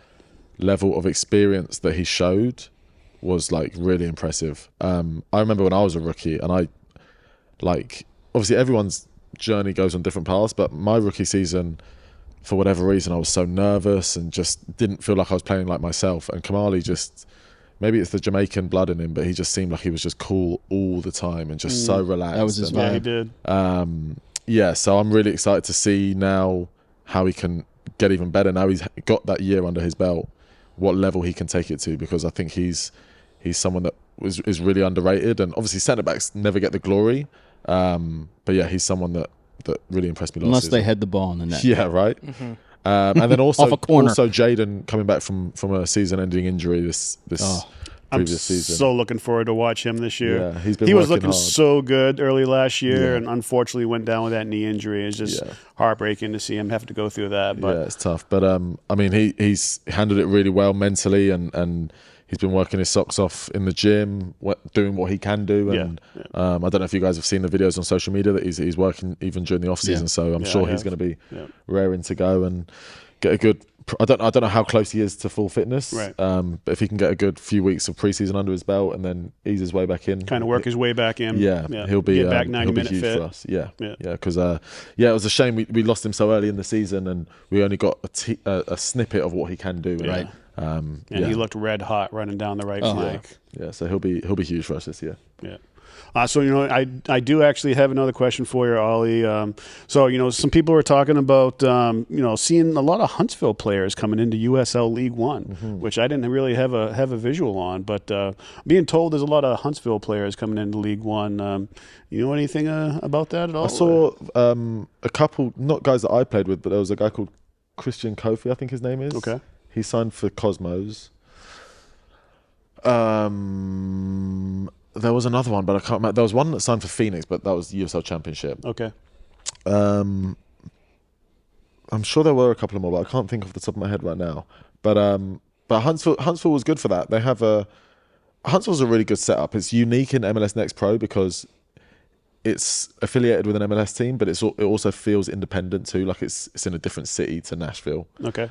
level of experience that he showed was like really impressive. I remember when I was a rookie, and obviously everyone's journey goes on different paths, but my rookie season, for whatever reason, I was so nervous and just didn't feel like I was playing like myself. And Kamali just, maybe it's the Jamaican blood in him, but he just seemed like he was just cool all the time and just so relaxed. That was his vibe. Yeah, he did. So I'm really excited to see now how he can get even better. Now he's got that year under his belt, what level he can take it to, because I think he's someone that is really underrated. And obviously centre-backs never get the glory. But yeah, he's someone that really impressed me last Unless season. they head the ball in the net. Yeah, right. And then also Off a corner. Jaden coming back from a season-ending injury this previous season. So looking forward to watch him this year. Yeah, he was working looking hard. so good early last year, Yeah. and unfortunately went down with that knee injury. It's just heartbreaking to see him have to go through that. But yeah, it's tough. But I mean, he's handled it really well mentally, and he's been working his socks off in the gym, doing what he can do. And I don't know if you guys have seen the videos on social media that he's working even during the off season. So I'm sure he's going to be raring to go and get a good. I don't know how close he is to full fitness. Right. But if he can get a good few weeks of preseason under his belt and then ease his way back in, kind of work his way back in. he'll be get back 90 he'll be minute huge fit. for us. Because it was a shame we lost him so early in the season, and we only got a snippet of what he can do. Right. And he looked red hot running down the right flank. Yeah, so he'll be huge for us this year. Yeah. So, I do actually have another question for you, Ollie. Some people are talking about, seeing a lot of Huntsville players coming into USL League One, which I didn't really have a visual on. But being told there's a lot of Huntsville players coming into League One. You know anything about that at all? I saw a couple, not guys that I played with, but there was a guy called Christian Kofi, I think his name is. Okay. He signed for Cosmos. There was another one, but I can't remember. There was one that signed for Phoenix, but that was the USL Championship. Okay. I'm sure there were a couple more, but I can't think off the top of my head right now. But Huntsville was good for that. Huntsville's a really good setup. It's unique in MLS Next Pro because it's affiliated with an MLS team, but it also feels independent too. Like it's in a different city to Nashville. Okay.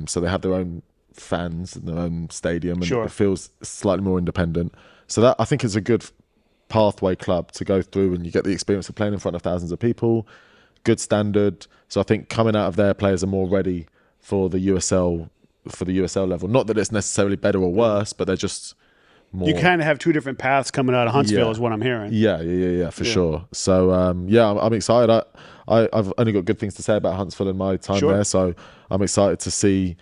So they have their own fans and their own stadium, and Sure. it feels slightly more independent. So that, I think, is a good pathway club to go through, and you get the experience of playing in front of thousands of people. Good standard. So I think coming out of there, players are more ready for the USL level. Not that it's necessarily better or worse, but they're just more. You kind of have two different paths coming out of Huntsville, is what I'm hearing. Yeah, for sure. So I'm excited. I've only got good things to say about Huntsville in my time there, so I'm excited to see,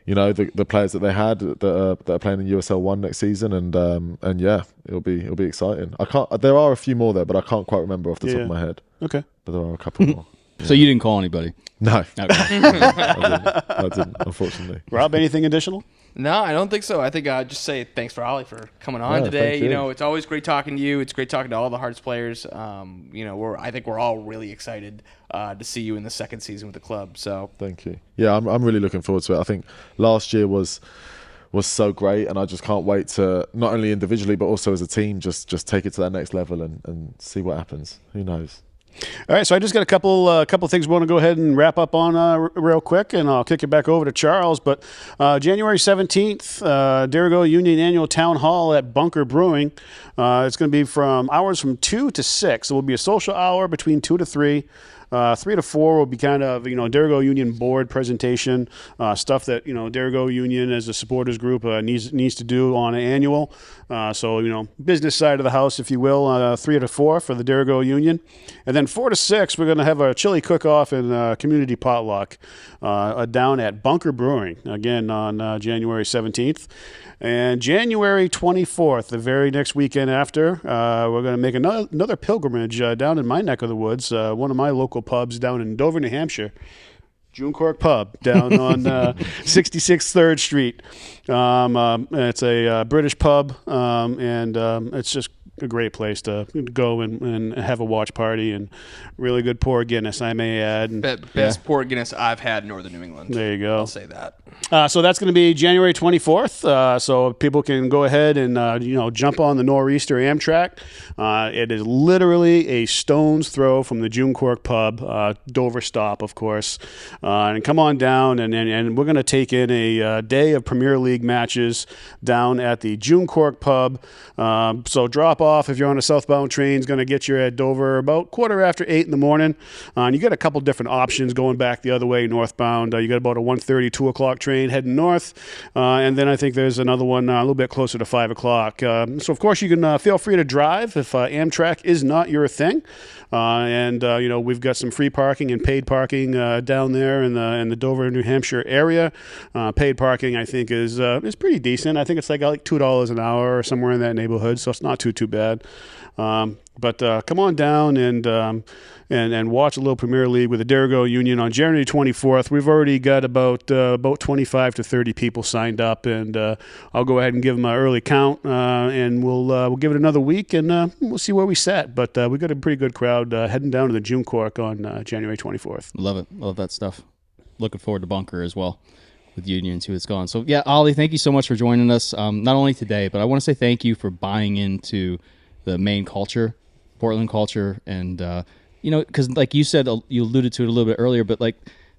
you know, the players that they had that are playing in USL 1 next season, and yeah, it'll be exciting. There are a few more there, but I can't quite remember off the top of my head. Okay, but there are a couple more. So you didn't call anybody? No, Okay. I didn't, unfortunately. Rob, anything additional? No, I don't think so. I think I'd just say thanks for Ollie for coming on Yeah, today. thank you. You know, it's always great talking to you. It's great talking to all the Hearts players. You know, I think we're all really excited to see you in the second season with the club. So Thank you. Yeah, I'm really looking forward to it. I think last year was so great, and I just can't wait to not only individually but also as a team just take it to that next level and see what happens. Who knows? All right, so I just got a couple things we want to go ahead and wrap up on real quick, and I'll kick it back over to Charles. But January 17th, Derigo Union Annual Town Hall at Bunker Brewing. It's going to be from 2 to 6. It will be a social hour between 2 to 3. 3 to 4 will be kind of, Derigo Union board presentation, stuff that, Derigo Union as a supporters group needs to do on an annual. So, business side of the house, if you will, 3 to 4 for the Derigo Union. And then 4 to 6, we're going to have a chili cook-off and community potluck down at Bunker Brewing, again, on January 17th. And January 24th, the very next weekend after, we're going to make another pilgrimage down in my neck of the woods, one of my local pubs down in Dover, New Hampshire. June Cork Pub down on 66th 3rd Street. It's a British pub, and it's just a great place to go and have a watch party, and really good pour Guinness, I may add. And, best pour Guinness I've had in Northern New England. there you go. I'll say that. So that's going to be January 24th. So people can go ahead and jump on the Nor'easter Amtrak. It is literally a stone's throw from the June Cork Pub, Dover stop, of course. And come on down, and we're going to take in a day of Premier League matches down at the June Cork Pub. So drop off if you're on a southbound train. Is going to get you at Dover about 8:15 in the morning. And you get a couple different options going back the other way northbound. You got about a 1:30, 2 o'clock train heading north, and then I think there's another one a little bit closer to 5 o'clock. So of course you can feel free to drive if Amtrak is not your thing. And we've got some free parking and paid parking down there in the Dover, New Hampshire area. Paid parking, I think, is pretty decent. I think it's like $2 an hour or somewhere in that neighborhood, so it's not too bad. But come on down and watch a little Premier League with the Derigo Union on January 24th. We've already got about 25 to 30 people signed up, and I'll go ahead and give them an early count, and we'll give it another week, and we'll see where we set. But we got a pretty good crowd heading down to the June Cork on January 24th. Love it. Love that stuff. Looking forward to Bunker as well with Union, see what's going. So, yeah, Ollie, thank you so much for joining us, not only today, but I want to say thank you for buying into the Maine culture, Portland culture, and, because like you said, you alluded to it a little bit earlier, but like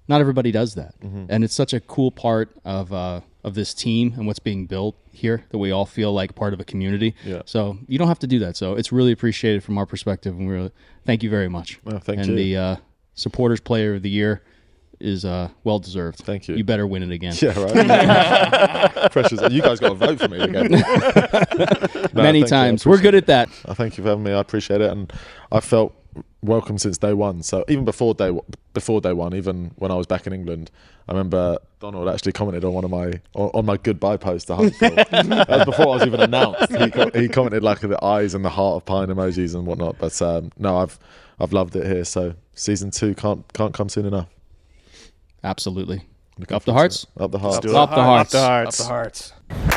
not everybody does that. Mm-hmm. And it's such a cool part of this team and what's being built here that we all feel like part of a community. Yeah. So you don't have to do that. So it's really appreciated from our perspective, and we really thank you very much. Well, thank you. And the Supporters Player of the Year is well deserved. Thank you. You better win it again. Yeah, right. Precious. You guys got to vote for me again. Many times. We're good at that. Thank you for having me. I appreciate it, and I felt welcome since day one. So even before day one, even when I was back in England, I remember Donald actually commented on on my goodbye post to Huntsville. That was before I was even announced. He commented like the eyes and the heart of pine emojis and whatnot. But no, I've loved it here. So season 2 can't come soon enough. Absolutely. Up the Hearts. Up the Hearts. Up the Hearts. Up the Hearts. Up the Hearts.